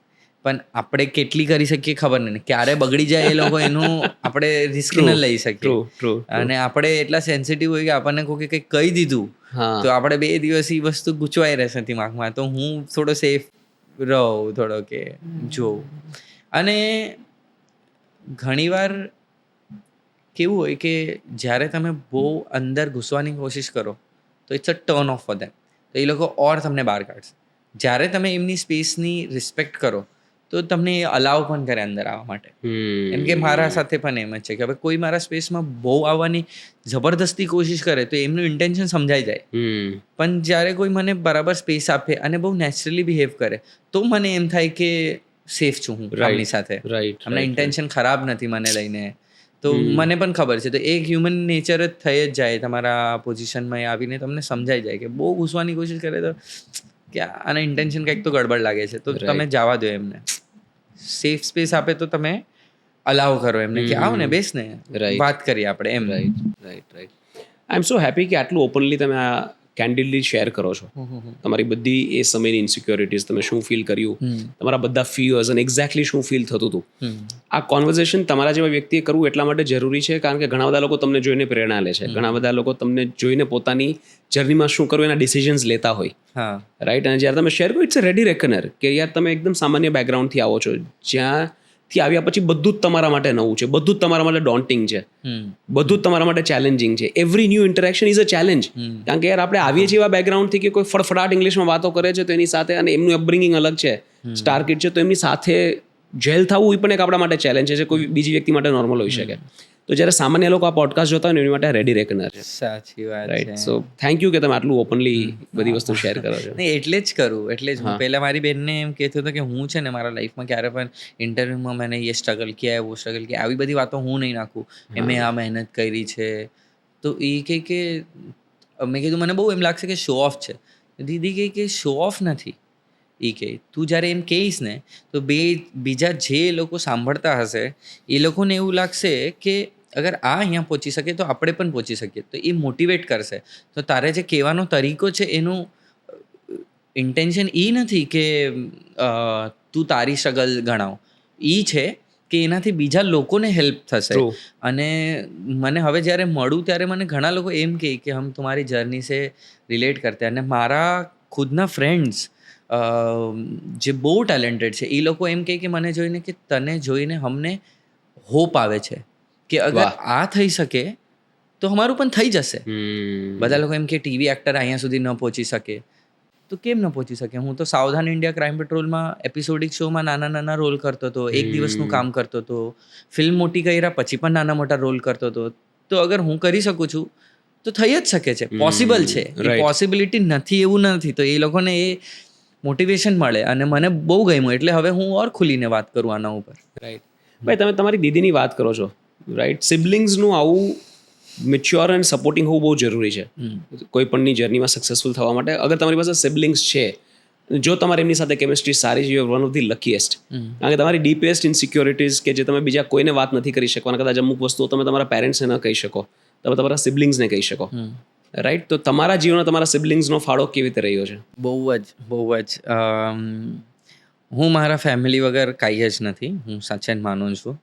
પણ આપણે કેટલી કરી શકીએ ખબર નહીં, ક્યારે બગડી જાય એ લોકો, એનું આપણે રિસ્ક ન લઈ શકીએ. ટ્રુ. અને આપણે એટલા સેન્સિટિવ હોય કે આપણને કોઈ કંઈક કહી દીધું હા. તો આપણે 2 દિવસ એ વસ્તુ ગૂંચવાઈ રહેશે દિમાગમાં. તો હું થોડો સેફ રહું, થોડો કે જોઉં. અને ઘણીવાર કેવું હોય કે જ્યારે તમે બહુ અંદર ઘૂસવાની કોશિશ કરો તો it's a turn off for them, તો એ લોકો ઓર તમને બહાર કાઢશે. જ્યારે તમે એમની સ્પેસની રિસ્પેક્ટ કરો તો તમને એ અલાવ પણ કરે અંદર આવવા માટે. એમ કે મારા સાથે પણ એમ જ છે કે હવે કોઈ મારા સ્પેસમાં બહુ આવવાની જબરદસ્તી કોશિશ કરે તો એમનું ઇન્ટેન્શન સમજાઈ જાય. પણ જ્યારે કોઈ મને બરાબર સ્પેસ આપે અને બહુ નેચરલી બિહેવ કરે તો મને એમ થાય કે સેફ છું હું આમની સાથે, રાઈટ. એમના ઇન્ટેન્શન ખરાબ નથી મને લઈને. તો મને પણ ખબર છે, તો એક હ્યુમન નેચર જ થઈ જ જાય તમારા પોઝિશનમાં આવીને તમને સમજાઈ જાય કે બહુ ઘૂસવાની કોશિશ કરે તો કે આના ઇન્ટેન્શન કંઈક તો ગડબડ લાગે છે, તો તમે જવા દો એમને. સેફ સ્પેસ આપે તો તમે અલાવ કરો એમને કે આવ ને, બેસ ને, વાત કરીએ આપણે એમ. રાઈટ. આઈ એમ સો હેપી કે આટલું ઓપનલી તમે આ કેન્ડિડલી શેર કરો છો તમારી બધી એ સમયની ઇન્સિક્યોરિટીઝ, તમે શું ફીલ કર્યું, તમારા બધા ફિયર્સ અને એક્ઝેક્ટલી શું ફીલ થતું હતું. આ કોન્વર્ઝેશન તમારા જેવા વ્યક્તિએ કરવું એટલા માટે જરૂરી છે કારણ કે ઘણા બધા લોકો તમને જોઈને પ્રેરણા લે છે, ઘણા બધા લોકો તમને જોઈને પોતાની જર્નીમાં શું કરવું એના ડિસિઝન્સ લેતા હોય. હા, રાઈટ. અને જ્યારે તમે શેર કરો, ઇટ્સ અ રેડી રેકનર કે યાર તમે એકદમ સામાન્ય બેકગ્રાઉન્ડથી આવો છો, જ્યાંથી આવ્યા પછી બધું જ તમારા માટે નવું છે, બધું જ તમારા માટે ડોન્ટિંગ છે, બધું જ તમારા માટે ચેલેન્જિંગ છે. Every new interaction is a challenge. કારણ કે યાર આપણે આવીએ છીએ એવા બેકગ્રાઉન્ડથી કે કોઈ ફડફડાટ ઇંગ્લિશમાં વાતો કરે છે તો એની સાથે, અને એમનું અપબ્રિંગિંગ અલગ છે, સ્ટાર કિડ છે, તો એમની સાથે જેલ થવું એ પણ એક આપણા માટે ચેલેન્જ છે, કોઈ બીજી વ્યક્તિ માટે નોર્મલ હોઈ શકે. તો જ્યારે સામાન્ય લોકો આ પોડકાસ્ટ જોતા હોય ને એની માટે રેડી રેકનર છે. સાચી વાત રાઈટ. છે. સો થેન્ક યુ કે તમે આટલું ઓપનલી બધી વસ્તુ શેર કરો છો. નહીં, એટલે જ કરું, એટલે જ હું પહેલાં મારી બેનને એમ કહેતો હતો કે હું છે ને મારા લાઈફમાં ક્યારે પણ ઇન્ટરવ્યૂમાં મેં એ સ્ટ્રગલ કિયા હે, વો સ્ટ્રગલ કિયા, આવી બધી વાતો હું નહીં નાખું. મેં આ મહેનત કરી છે, તો એ કહે કે મેં કીધું મને બહુ એમ લાગશે કે શો ઓફ છે. દીદી કહે કે શો ઓફ નથી. એ કહે તું જ્યારે એમ કહીશ ને તો બીજા જે લોકો સાંભળતા હશે એ લોકોને એવું લાગશે કે અગર આ અહીંયા પહોંચી શકે તો આપણે પણ પહોંચી શકીએ, તો એ મોટિવેટ કરશે. તો તારે જે કહેવાનો તરીકો છે એનું ઇન્ટેન્શન એ નથી કે તું તારી સ્ટ્રગલ ગણાવ, એ છે કે એનાથી બીજા લોકોને હેલ્પ થશે. અને મને હવે જ્યારે મળું ત્યારે મને ઘણા લોકો એમ કહે કે હમ તમારી જર્ની સે રિલેટ કરતે, અને મારા ખુદના ફ્રેન્ડ્સ જે બહુ ટેલેન્ટેડ છે એ લોકો એમ કહે કે મને જોઈને કે તને જોઈને અમને હોપ આવે છે કે અગર આ થઈ શકે તો અમારું પણ થઈ જશે. બધા લોકો એમ કે ટીવી એક્ટર અહીંયા સુધી ન પહોંચી શકે, તો કેમ ન પહોંચી શકે? હું તો સાવધાન ઇન્ડિયા ક્રાઇમ પેટ્રોલમાં એપિસોડિક શોમાં નાના રોલ કરતો હતો, એક દિવસનું કામ કરતો હતો, ફિલ્મ મોટી કર્યા પછી પણ નાના મોટા રોલ કરતો હતો. તો અગર હું કરી શકું છું તો થઈ જ શકે છે, પોસિબલ છે. એ પોસિબિલિટી નથી એવું નથી. તો એ લોકોને એ મોટિવેશન મળે અને મને બહુ ગમ્યું, એટલે હવે હું ઓર ખુલીને વાત કરું આના ઉપર. રાઈટ. ભાઈ તમે તમારી દીદીની વાત કરો છો, રાઈટ. સિબલિંગ્સનું આવું મેચ્યોર એન્ડ સપોર્ટિંગ હોવું બહુ જરૂરી છે કોઈ પણની જર્નીમાં સક્સેસફુલ થવા માટે. અગર તમારી પાસે સિબલિંગ્સ છે, જો તમારી એમની સાથે કેમિસ્ટ્રી સારી છે, વન ઓફ ધી લકીએસ્ટ. કારણ કે તમારી ડીપેસ્ટ ઇન્સિક્યોરિટીઝ કે જે તમે બીજા કોઈને વાત નથી કરી શકવાના, કદાચ અમુક વસ્તુઓ તમે તમારા પેરેન્ટ્સને ન કહી શકો, તમે તમારા સિબલિંગ્સને કહી શકો. રાઈટ. તો તમારા જીવનમાં તમારા સિબલિંગ્સનો ફાળો કેવી રીતે રહ્યો છે? બહુ જ હું મારા ફેમિલી વગર કાંઈ જ નથી, હું સાચે જ માનું છું.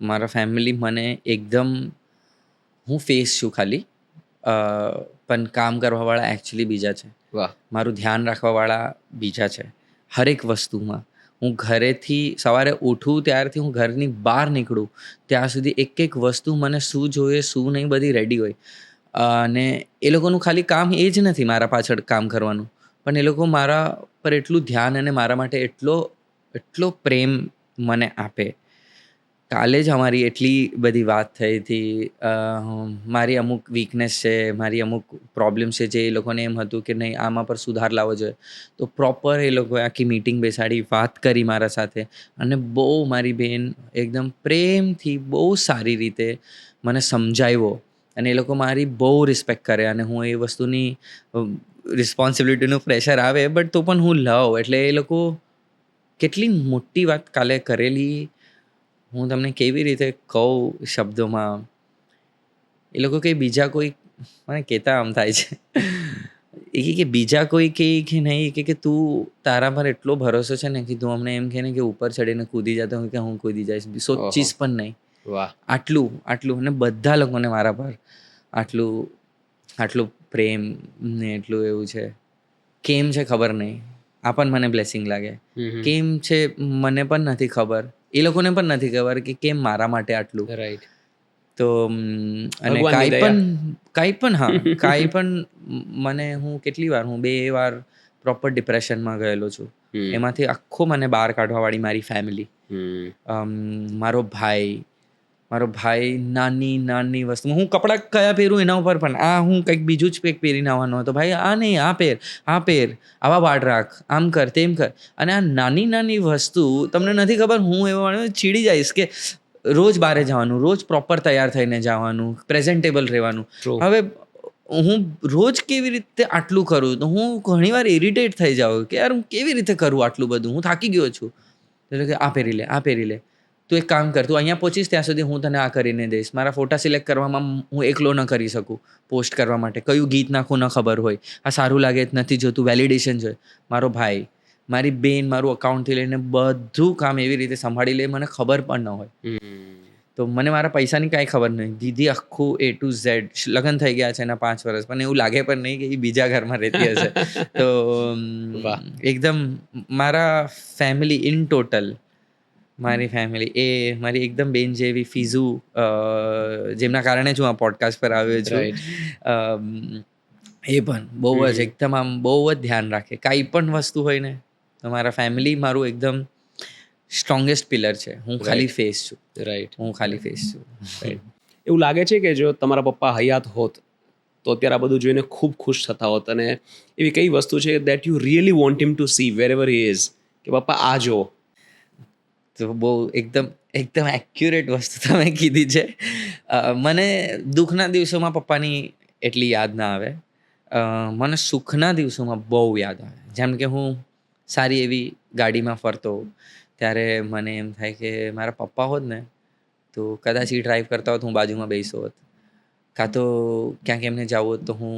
મારા ફેમિલી મને એકદમ, હું ફેસ છું ખાલી, પણ કામ કરવાવાળા એકચ્યુઅલી બીજા છે. વાહ. મારું ધ્યાન રાખવાવાળા બીજા છે હરેક વસ્તુમાં. હું ઘરેથી સવારે ઉઠું ત્યારથી હું ઘરની બહાર નીકળું ત્યાં સુધી એક એક વસ્તુ મને શું જોઈએ શું નહીં બધી રેડી હોય. અને એ લોકોનું ખાલી કામ એ જ નથી મારા પાછળ કામ કરવાનું, પણ એ લોકો મારા પર એટલું ધ્યાન અને મારા માટે એટલો પ્રેમ મને આપે. કાલે જ અમારી એટલી બધી વાત થઈ હતી. મારી અમુક વીકનેસ છે, મારી અમુક પ્રોબ્લેમ્સ છે જે એ લોકોને એમ હતું કે નહીં આમાં પર સુધાર લાવવો જોઈએ. તો પ્રોપર એ લોકોએ આખી મીટિંગ બેસાડી, વાત કરી મારા સાથે, અને બહુ મારી બેન એકદમ પ્રેમથી બહુ સારી રીતે મને સમજાવ્યો. અને એ લોકો મારી બહુ રિસ્પેક્ટ કરે, અને હું એ વસ્તુની રિસ્પોન્સિબિલિટીનું પ્રેશર આવે બટ તો પણ હું લઉં. એટલે એ લોકો કેટલી મોટી વાત કાલે કરેલી હું તમને કેવી રીતે કહું શબ્દોમાં. એ લોકો કંઈ બીજા કોઈ મને કહેતા આમ થાય છે એ કે બીજા કોઈ કે નહીં કે તું તારા પર એટલો ભરોસો છે ને કે તું અમને એમ કહે ને કે ઉપર ચડીને કૂદી જતો હું કે હું કૂદી જઈશ, સોચીશ પણ નહીં. વાહ. આટલું અને બધા લોકોને મારા પર આટલું પ્રેમ ને એટલું એવું છે. કેમ છે ખબર નહીં, આ પણ મને બ્લેસિંગ લાગે. કેમ છે મને પણ નથી ખબર, એ લોકોને પણ નથી ખબર કે કેમ મારા માટે આટલું. રાઈટ. તો અને કાંઈ પણ મને હું કેટલી વાર હું 2 વાર પ્રોપર ડિપ્રેશનમાં ગયેલો છું. એમાંથી આખો મને બહાર કાઢવાવાળી મારી ફેમિલી, મારો ભાઈ નાની વસ્તુ હું કપડાં કયા પહેરું એના ઉપર પણ હું કંઈક બીજું જ કંઈક પહેરીને આવવાનો હતો. ભાઈ આ નહીં, આ પહેર, આવા વાળ રાખ, આમ કર તેમ કર. અને આ નાની વસ્તુ તમને નથી ખબર, હું એવો ચીડી જઈશ કે રોજ બહાર જવાનું, રોજ પ્રોપર તૈયાર થઈને જવાનું, પ્રેઝન્ટેબલ રહેવાનું. હવે હું રોજ કેવી રીતે આટલું કરું તો હું ઘણીવાર ઇરિટેટ થઈ જાઉં કે યાર હું કેવી રીતે કરું આટલું બધું, હું થાકી ગયો છું. એટલે કે આ પહેરી લે, તું એક કામ કર, તું અહીંયા પહોંચીશ ત્યાં સુધી હું તને આ કરીને દઈશ. મારા ફોટા સિલેક્ટ કરવામાં હું એકલો ન કરી શકું, પોસ્ટ કરવા માટે કયું ગીત નાખવું ન ખબર હોય, આ સારું લાગે નથી જોતું, વેલિડેશન જોઈએ. મારો ભાઈ, મારી બેન મારું અકાઉન્ટથી લઈને બધું કામ એવી રીતે સંભાળી લે મને ખબર પણ ન હોય. તો મને મારા પૈસાની કાંઈ ખબર નહીં. દીદી આખું A to Z, લગ્ન થઈ ગયા છે એના 5 વર્ષ, પણ એવું લાગે પણ નહીં કે એ બીજા ઘરમાં રહેતી હશે. તો એકદમ મારા ફેમિલી ઇન ટોટલ, મારી ફેમિલી એ મારી એકદમ બેન જેવી ફીઝુ, જેમના કારણે જ હું આ પોડકાસ્ટ પર આવ્યો છું. એ પણ બહુ જ એકદમ આમ બહુ જ ધ્યાન રાખે. કાંઈ પણ વસ્તુ હોય ને તો મારા ફેમિલી મારું એકદમ સ્ટ્રોંગેસ્ટ પિલર છે. હું ખાલી ફેસ છું. રાઈટ. હું ખાલી ફેસ છું. એવું લાગે છે કે જો તમારા પપ્પા હયાત હોત તો અત્યારે આ બધું જોઈને ખૂબ ખુશ થતા હોત, અને એવી કઈ વસ્તુ છે that you really want him to see wherever he is, કે પપ્પા આ જો? તો બહુ એકદમ એક્યુરેટ વસ્તુ તમે કીધી છે. મને દુઃખના દિવસોમાં પપ્પાની એટલી યાદ ના આવે, મને સુખના દિવસોમાં બહુ યાદ આવે. જેમ કે હું સારી એવી ગાડીમાં ફરતો ત્યારે મને એમ થાય કે મારા પપ્પા હોત ને તો કદાચ એ ડ્રાઈવ કરતા હોત, હું બાજુમાં બેસ્યો હોત. કાં તો ક્યાંક એમને જવું હોત તો હું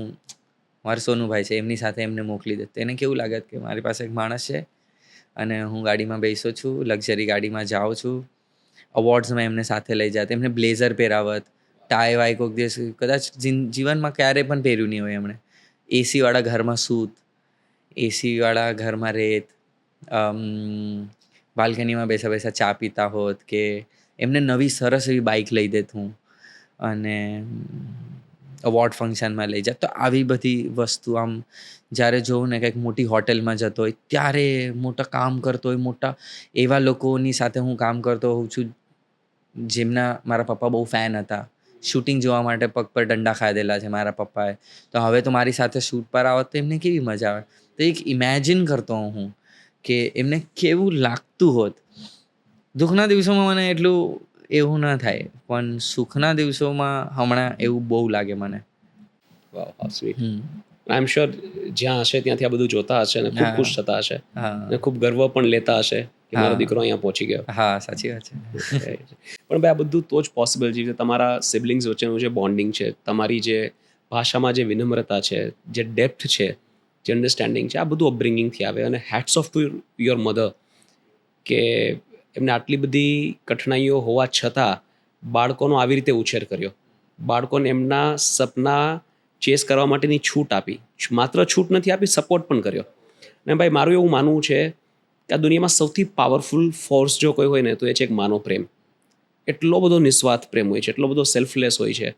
મારા સોનુભાઈ છે એમની સાથે એમને મોકલી દેત. એને કેવું લાગત કે મારી પાસે એક માણસ છે અને હું ગાડીમાં બેસ્યો છું, લક્ઝરી ગાડીમાં જાઉં છું. અવોર્ડ્સમાં એમને સાથે લઈ જાત, એમને બ્લેઝર પહેરાવત, ટાઈ વાય કોઈક દિવસ કદાચ જીવનમાં ક્યારેય પણ પહેર્યું નહીં હોય એમણે. એસીવાળા ઘરમાં સૂત, એસીવાળા ઘરમાં રેત, બાલ્કનીમાં બેસા ચા પીતા હોત, કે એમને નવી સરસ એવી બાઇક લઈ દેત હું, અને અવોર્ડ ફંક્શનમાં લઈ જાય. તો આવી બધી વસ્તુ આમ જ્યારે જોઉં ને કંઈક મોટી હોટેલમાં જતો હોય ત્યારે, મોટા કામ કરતો હોય, મોટા એવા લોકોની સાથે હું કામ કરતો હોઉં છું જેમના મારા પપ્પા બહુ ફેન હતા. શૂટિંગ જોવા માટે પગ પર દંડા ખાધેલા છે મારા પપ્પાએ. તો હવે તો મારી સાથે શૂટ પર આવત તો એમને કેવી મજા આવે. તો એક ઇમેજિન કરતો હું કે એમને કેવું લાગતું હોત. દુઃખના દિવસોમાં મને એટલું એવું ના થાય, પણ સુખના દિવસોમાં હમણાં એવું બહુ લાગે મને. Wow, how sweet. I am sure જ્યાં હશે ત્યાંથી આ બધું જોતા હશે અને ખૂબ ખુશ થતા હશે, અને ખૂબ ગર્વ પણ લેતા હશે કે મારો દીકરો અહીંયા પહોંચી ગયો. હા, સાચી વાત છે. પણ ભાઈ આ બધું તો જ પોસિબલ છે જે તમારા સિબલિંગ્સ વચ્ચેનું જે બોન્ડિંગ છે, તમારી જે ભાષામાં જે વિનમ્રતા છે, જે ડેપ્થ છે, જે અન્ડરસ્ટેન્ડિંગ છે, આ બધું અપબ્રિંગિંગથી આવે. અને hats of to your mother કે એમને આટલી બધી કઠણાઈઓ હોવા છતાં બાળકોનો આવી રીતે ઉછેર કર્યો. બાળકોને એમના સપના ચેસ કરવા માટેની છૂટ આપી. માત્ર છૂટ નથી આપી, સપોર્ટ પણ કર્યો. ને ભાઈ મારું એવું માનવું છે કે આ દુનિયામાં સૌથી પાવરફુલ ફોર્સ જો કોઈ હોય ને તો એ છે એક માનવ પ્રેમ. એટલો બધો નિસ્વાર્થ પ્રેમ હોય છે, એટલો બધો સેલ્ફલેસ હોય છે.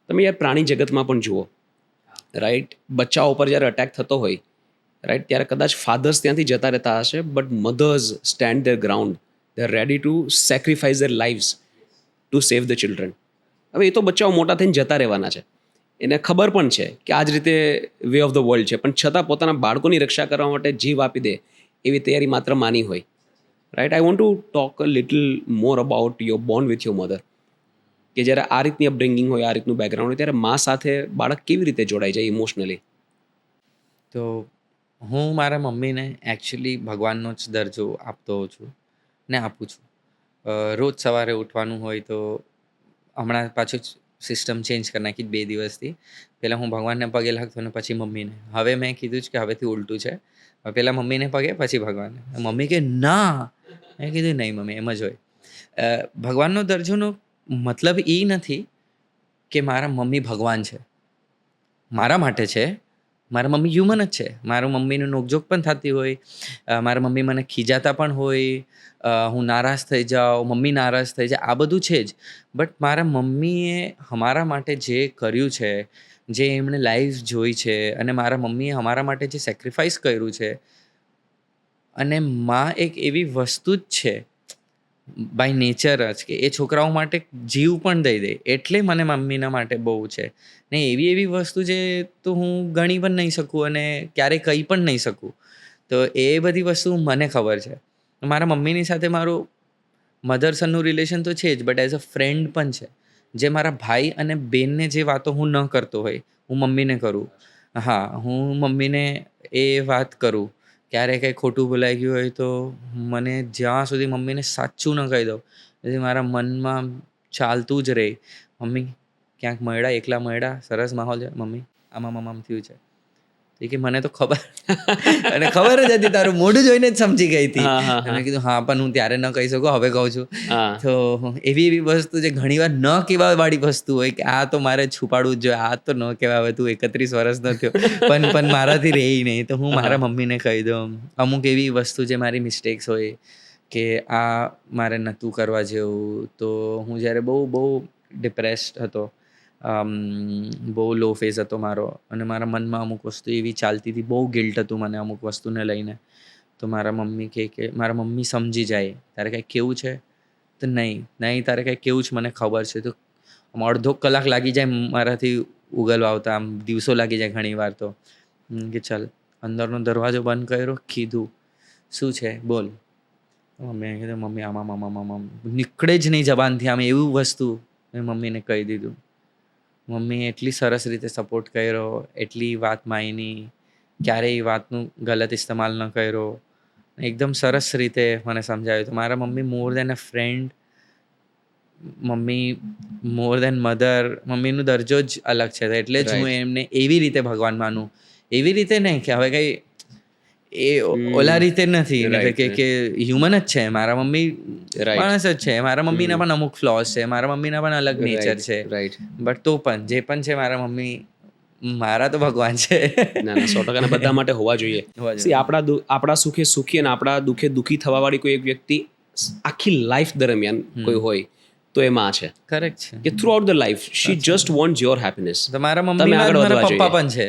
તમે યાર પ્રાણી જગતમાં પણ જુઓ, રાઈટ? બચ્ચાઓ ઉપર જ્યારે અટેક થતો હોય, રાઈટ, ત્યારે કદાચ ફાધર્સ ત્યાંથી જતા રહેતા હશે, but mothers stand their ground. They are ready to sacrifice their lives to save the children. હવે એ તો બચ્ચાઓ મોટા થઈને જતા રહેવાના છે, એને ખબર પણ છે કે આ જ રીતે વે ઓફ ધ વર્લ્ડ છે, પણ છતાં પોતાના બાળકોની રક્ષા કરવા માટે જીવ આપી દે એવી તૈયારી માત્ર માની હોય. Right, I want to talk a little more about your bond with your mother. કે જ્યારે આ રીતની અપબ્રિંગિંગ હોય, આ રીતનું બેકગ્રાઉન્ડ હોય, ત્યારે મા સાથે બાળક કેવી રીતે જોડાઈ જાય ઇમોશનલી? તો હું મારા મમ્મીને એકચ્યુઅલી ભગવાનનો જ દરજ્જો આપતો હોઉં છું ને આપું છું. રોજ સવારે ઉઠવાનું હોય તો હમણાં પાછું જ સિસ્ટમ ચેન્જ કરી નાખી 2 દિવસથી. પહેલાં હું ભગવાનને પગે લાગતો ને પછી મમ્મીને. હવે મેં કીધું જ કે હવેથી ઉલટું છે, પહેલાં મમ્મીને પગે પછી ભગવાનને. મમ્મી કે ના, મેં કીધું નહીં મમ્મી, એમ જ હોય. ભગવાનનો દરજ્જોનો મતલબ એ નથી કે મારા મમ્મી ભગવાન છે. મારા માટે છે, મારા મમ્મી હ્યુમન જ છે. મારા મમ્મીનું નોકઝોક પણ થતી હોય, મારા મમ્મી મને ખીજાતા પણ હોય, હું નારાજ થઈ જાઉં, મમ્મી નારાજ થઈ જાય, આ બધું છે જ. બટ મારા મમ્મીએ અમારા માટે જે કર્યું છે, જે એમણે લાઈફ જોઈ છે, અને મારા મમ્મીએ અમારા માટે જે સેક્રિફાઈસ કર્યું છે, અને માં એક એવી વસ્તુ જ છે બાય નેચર જ કે એ છોકરાઓ માટે જીવ પણ દઈ દે. એટલે મને મમ્મીના માટે બહુ છે. ને એવી એવી વસ્તુ જે તો હું ગણી પણ નહીં શકું અને ક્યારેય કહી પણ નહીં શકું. તો એ બધી વસ્તુ મને ખબર છે. મારા મમ્મીની સાથે મારું મધર સનનું રિલેશન તો છે જ, બટ એઝ અ ફ્રેન્ડ પણ છે. જે મારા ભાઈ અને બેનને જે વાતો હું ન કરતો હોય, હું મમ્મીને કરું. હા, હું મમ્મીને એ વાત કરું. ક્યારે કંઈ ખોટું બોલાઈ ગયું હોય તો મને જ્યાં સુધી મમ્મીને સાચું ન કહી દઉં, તેથી મારા મનમાં ચાલતું જ રહે, મમ્મી ક્યાંક મળ્યા, એકલા મળ્યા, સરસ માહોલ છે, મમ્મી આમ થયું છે. તો કે મને તો ખબર અને ખબર જ હતી, તારું મોઢું જોઈને જ સમજી ગઈ હતી. મેં કીધું હા, પણ હું ત્યારે ન કહી શકું, હવે કહું છું. તો એવી વસ્તુ જે ઘણીવાર ન કહેવા વાળી વસ્તુ હોય કે આ તો મારે છુપાડવું જ જોઈએ, આ તો ન કહેવાય, હવે તું 31 વર્ષનો થયો પણ મારાથી રહે નહીં, તો હું મારા મમ્મીને કહી દઉં. અમુક એવી વસ્તુ જે મારી મિસ્ટેક્સ હોય કે આ મારે નહોતું કરવા જેવું, તો હું જ્યારે બહુ ડિપ્રેસ્ડ હતો, બહુ લો ફેઝ હતો મારો, અને મારા મનમાં અમુક વસ્તુ એવી ચાલતી હતી, બહુ ગિલ્ટ હતું મને અમુક વસ્તુને લઈને, તો મારા મમ્મી કે મારા મમ્મી સમજી જાય, તારે કંઈ કેવું છે? તો નહીં, તારે કંઈ કેવું છે મને ખબર છે. તો અડધો કલાક લાગી જાય મારાથી ઉગલવા આવતા, આમ દિવસો લાગી જાય ઘણી વાર. તો કે ચાલ, અંદરનો દરવાજો બંધ કર્યો, કીધું શું છે બોલ. મેં કીધું મમ્મી આમ નીકળે જ નહીં જબાનથી, આમ એવું વસ્તુ મેં મમ્મીને કહી દીધું. મમ્મીએ એટલી સરસ રીતે સપોર્ટ કર્યો, એટલી વાત માયની, ક્યારેય એ વાતનું ગલત ઇસ્તેમાલ ન કર્યો, એકદમ સરસ રીતે મને સમજાવ્યું. તો મારા મમ્મી મોર દેન અ ફ્રેન્ડ, મમ્મી મોર દેન મધર, મમ્મીનો દરજ્જો જ અલગ છે. એટલે જ હું એમને એવી રીતે ભગવાન માનું. એવી રીતે નહીં કે હવે કંઈ એ ઓલા રીતે નથી, કે હ્યુમન જ છે. મારા મમ્મી માણસ જ છે, મારા મમ્મીના પણ અમુક ફ્લોઝ છે, મારા મમ્મીના પણ અલગ નેચર છે. બટ તો પણ જે પણ છે મારા મમ્મી મારા તો ભગવાન છે. ના 100% બધા માટે હોવા જોઈએ. આપણા સુખે સુખી અને આપણા દુઃખે દુઃખી થવા વાળી કોઈ એક વ્યક્તિ આખી લાઈફ દરમિયાન કોઈ હોય તો એ માં છે. કરેક્ટ છે કે throughout the life she just want your happiness. તો મારા મમ્મી મારા પપ્પા પણ છે.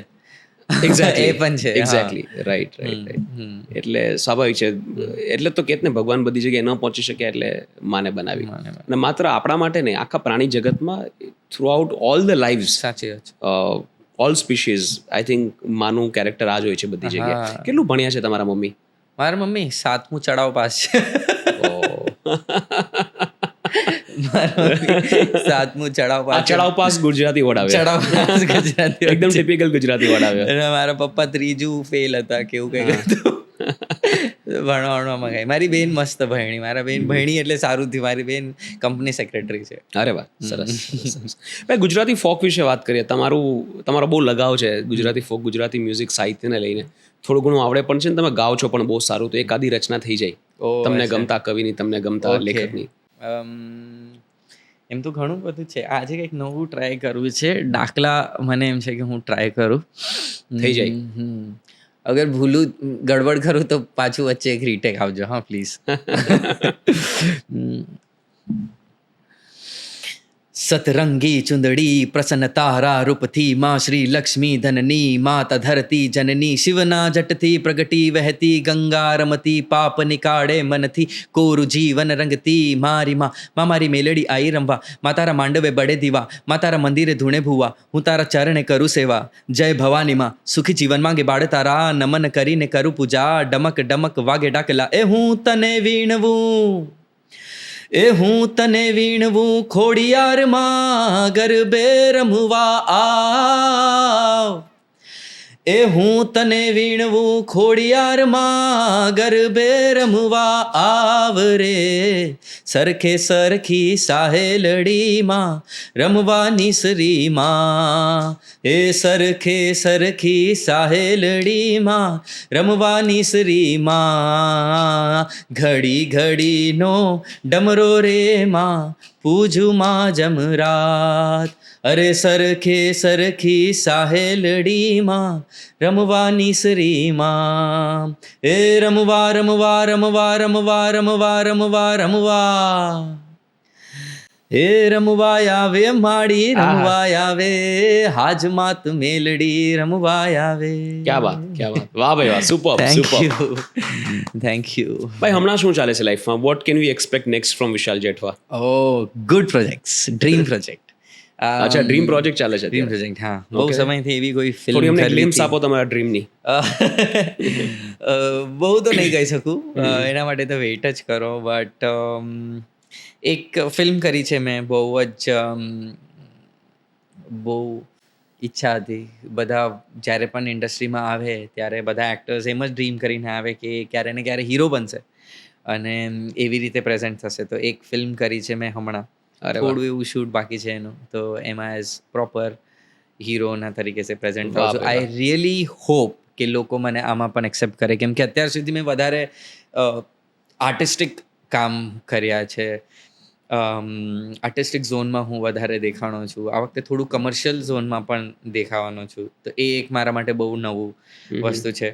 એક્ઝેક્ટલી, એ પણ છે. Exactly, right. એટલે સ્વાભાવિક છે. એટલે તો કેત ને ભગવાન બધી જગ્યાએ ન પહોંચી શકે એટલે માને બનાવી. અને માત્ર આપણા માટે નહીં, આખા પ્રાણી જગતમાં through out all the lives, સાચી વાત છે, ઓલ સ્પીશીઝ, આઈ થિંક માનું કેરેક્ટર આ જ હોય છે બધી જગ્યાએ. કેટલું ભણ્યા છે તમારા મમ્મી? મારા મમ્મી 7મું ચડાવ પાસ છે. 7મું ચડાવ પાસ ગુજરાતી વડાવે. ગુજરાતી એકદમ ટિપિકલ ગુજરાતી વડાવે. અને મારા પપ્પા 3જું ફેલ હતા કેવું કંઈક હતું. ભણવામાં ગઈ. મારી બેન મસ્ત ભણી, મારા બેન ભણી એટલે સારું થયું. મારી બેન કંપની સેક્રેટરી છે. અરે વાહ, સરસ. ભાઈ ગુજરાતી ફોક વિશે વાત કરીએ. તમારો બહુ લગાવ છે ગુજરાતી ફોક, ગુજરાતી મ્યુઝિક સાહિત્યને લઈને. થોડું ઘણું આવડે પણ છે ને, તમે ગાઓ છો પણ બહુ સારું. તો એકાદી રચના થઈ જાય તમને ગમતા કવિની, તમને ગમતા લેખકની. એમ તો ઘણું બધું છે. આજે કંઈક નવું ટ્રાય કરવું છે. દાખલા મને એમ છે કે હું ટ્રાય કરું. થઈ જાય. અગર ભૂલું ગડબડ કરું તો પાછું વચ્ચે એક રીટેક આવજો હા પ્લીઝ. સતરંગી ચુંદડી પ્રસન્ન તારા રૂપથી માં શ્રી લક્ષ્મી ધનની માતા ધરતી જનની શિવના જટથી પ્રગટી વહેતી ગંગા રમતી પાપ નિકાળે મનથી કોરું જીવન રંગતી મારી માં મારી મેલડી આઈ રમવા મા તારા માંડવે બળે દીવા મા તારા મંદિરે ધૂણે ભૂવા હું તારા ચરણે કરું સેવા જય ભવાની માં સુખી જીવન માંગે બાળ તારા નમન કરીને કરું પૂજા ડમક ડમક વાગે ડાકલા એ હું તને વીણવું ખોડિયારમાં ગરબે રમવા આવ એ હું તને વીણવું ખોડિયારમાં ગરબે રમવા આવ રે સરખે સરખી સાહેલડીમાં રમવાની સરીમાં એ સરખે સરખી સાહેલડીમાં રમવાની સરીમાં ઘડી ઘડીનો ડમરો રે માં પૂજું માં જમરાત અરે સરખે સરખી સાહેલડીમાં રમવાની સરીમાં એ રમવા રમવા રમવા રમવા રમવા રમવા રમવા એ રમવા આવે માડી રમવા આવે હાજમાત મેલડી રમવા આવે. ક્યા બાત વાહ ભાઈ વાહ, સુપર સુપર. Thank you. ભાઈ હમણાં શું ચાલે છે લાઈફમાં? What can we expect next from Vishal Jethwa? Good projects, dream project. અચ્છા, ડ્રીમ પ્રોજેક્ટ ચાલે છે. ડ્રીમ પ્રોજેક્ટ, હા. બહુ સમયથી એવી કોઈ ફિલ્મ થોડી અમને ગ્લિમ્સ આપો તમારા ડ્રીમની. બહુ તો નહીં કહી શકું, એના માટે તો વેઇટ જ કરો. બટ એક ફિલ્મ કરી છે મેં, બહુ ઈચ્છા હતી. બધા જ્યારે પણ ઇન્ડસ્ટ્રીમાં આવે ત્યારે બધા એક્ટર્સ એમ જ ડ્રીમ કરીને આવે કે ક્યારે ને ક્યારે હીરો બનશે અને એવી રીતે પ્રેઝન્ટ થશે. તો એક ફિલ્મ કરી છે મેં હમણાં, થોડું એવું શૂટ બાકી છે એનું, તો એમાં એઝ પ્રોપર હીરોના તરીકે સે પ્રેઝન્ટ થાઉં છું. આઈ રિયલી હોપ કે લોકો મને આમાં પણ એક્સેપ્ટ કરે, કેમ કે અત્યાર સુધી મેં વધારે આર્ટિસ્ટિક કામ કર્યા છે. આર્ટિસ્ટિક ઝોનમાં હું વધારે દેખાણો છું. આ વખતે થોડું કમર્શિયલ ઝોનમાં પણ દેખાવાનો છું, તો એ એક મારા માટે બહુ નવું વસ્તુ છે.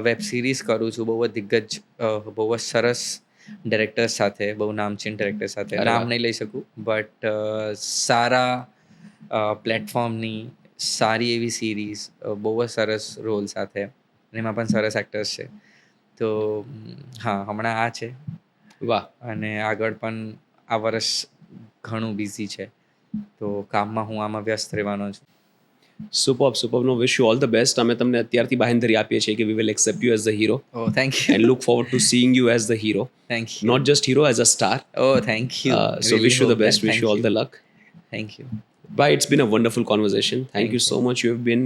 વેબ સિરીઝ કરું છું બહુ જ દિગ્ગજ, બહુ જ સરસ ડિરેક્ટર સાથે, બહુ નામચીન ડિરેક્ટર સાથે. નામ નહીં લઈ શકું, બટ સારા પ્લેટફોર્મની સારી એવી સિરીઝ, બહુ જ સરસ રોલ સાથે, એમાં પણ સરસ એક્ટર્સ છે. તો હા, હમણાં આ છે. વાહ. અને આગળ પણ આ વર્ષ ઘણું બિઝી છે, તો કામમાં હું આમાં વ્યસ્ત રહેવાનો છું. Super no wish you all the best. અમે તમને અત્યારથી બાહેંધરી આપીએ છીએ કે we will accept you as the hero. Oh, thank you. And look forward to seeing you as the hero. Thank you. Not just hero, as a star. Oh, thank you. So Really wish you the hope best, that. wish Thank you all the luck. Thank you. Bye, it's been a wonderful conversation. Thank you so much. You have been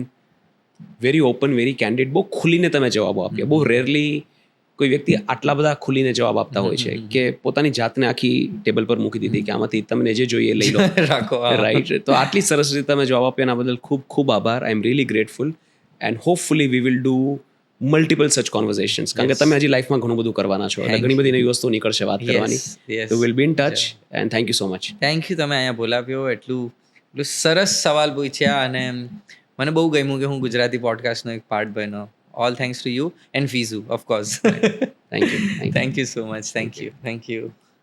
very open, very candid. બહુ ખુલીને તમે જવાબો આપ્યા. બહુ rarely કોઈ વ્યક્તિ આટલા બધા ખુલીને જવાબ આપતા હોય છે કે પોતાની જાતને આખી ટેબલ પર મૂકી દીધી કે આમાંથી તમને જે જોઈએ લઈ લો, રાખો. રાઈટ? તો આટલી સરસ રીતે તમે જવાબ આપ્યા, એના બદલ ખૂબ ખૂબ આભાર. I am really grateful and hopefully we will do multiple such conversations, કારણ કે તમે હજી લાઈફમાં ઘણું બધું કરવાના છો, એટલે ઘણી બધી નવી વસ્તુઓ નીકળશે વાત કરવાની. તો will be in touch and thank you so much. Thank you, તમે અહીંયા બોલાવ્યો, એટલું સરસ સવાલ પૂછ્યા અને મને બહુ ગમ્યું કે હું ગુજરાતી પોડકાસ્ટનો એક પાર્ટ બન્યો. All thanks to you and ફીઝુ, of course. Thank you. Thank you so much. Thank you.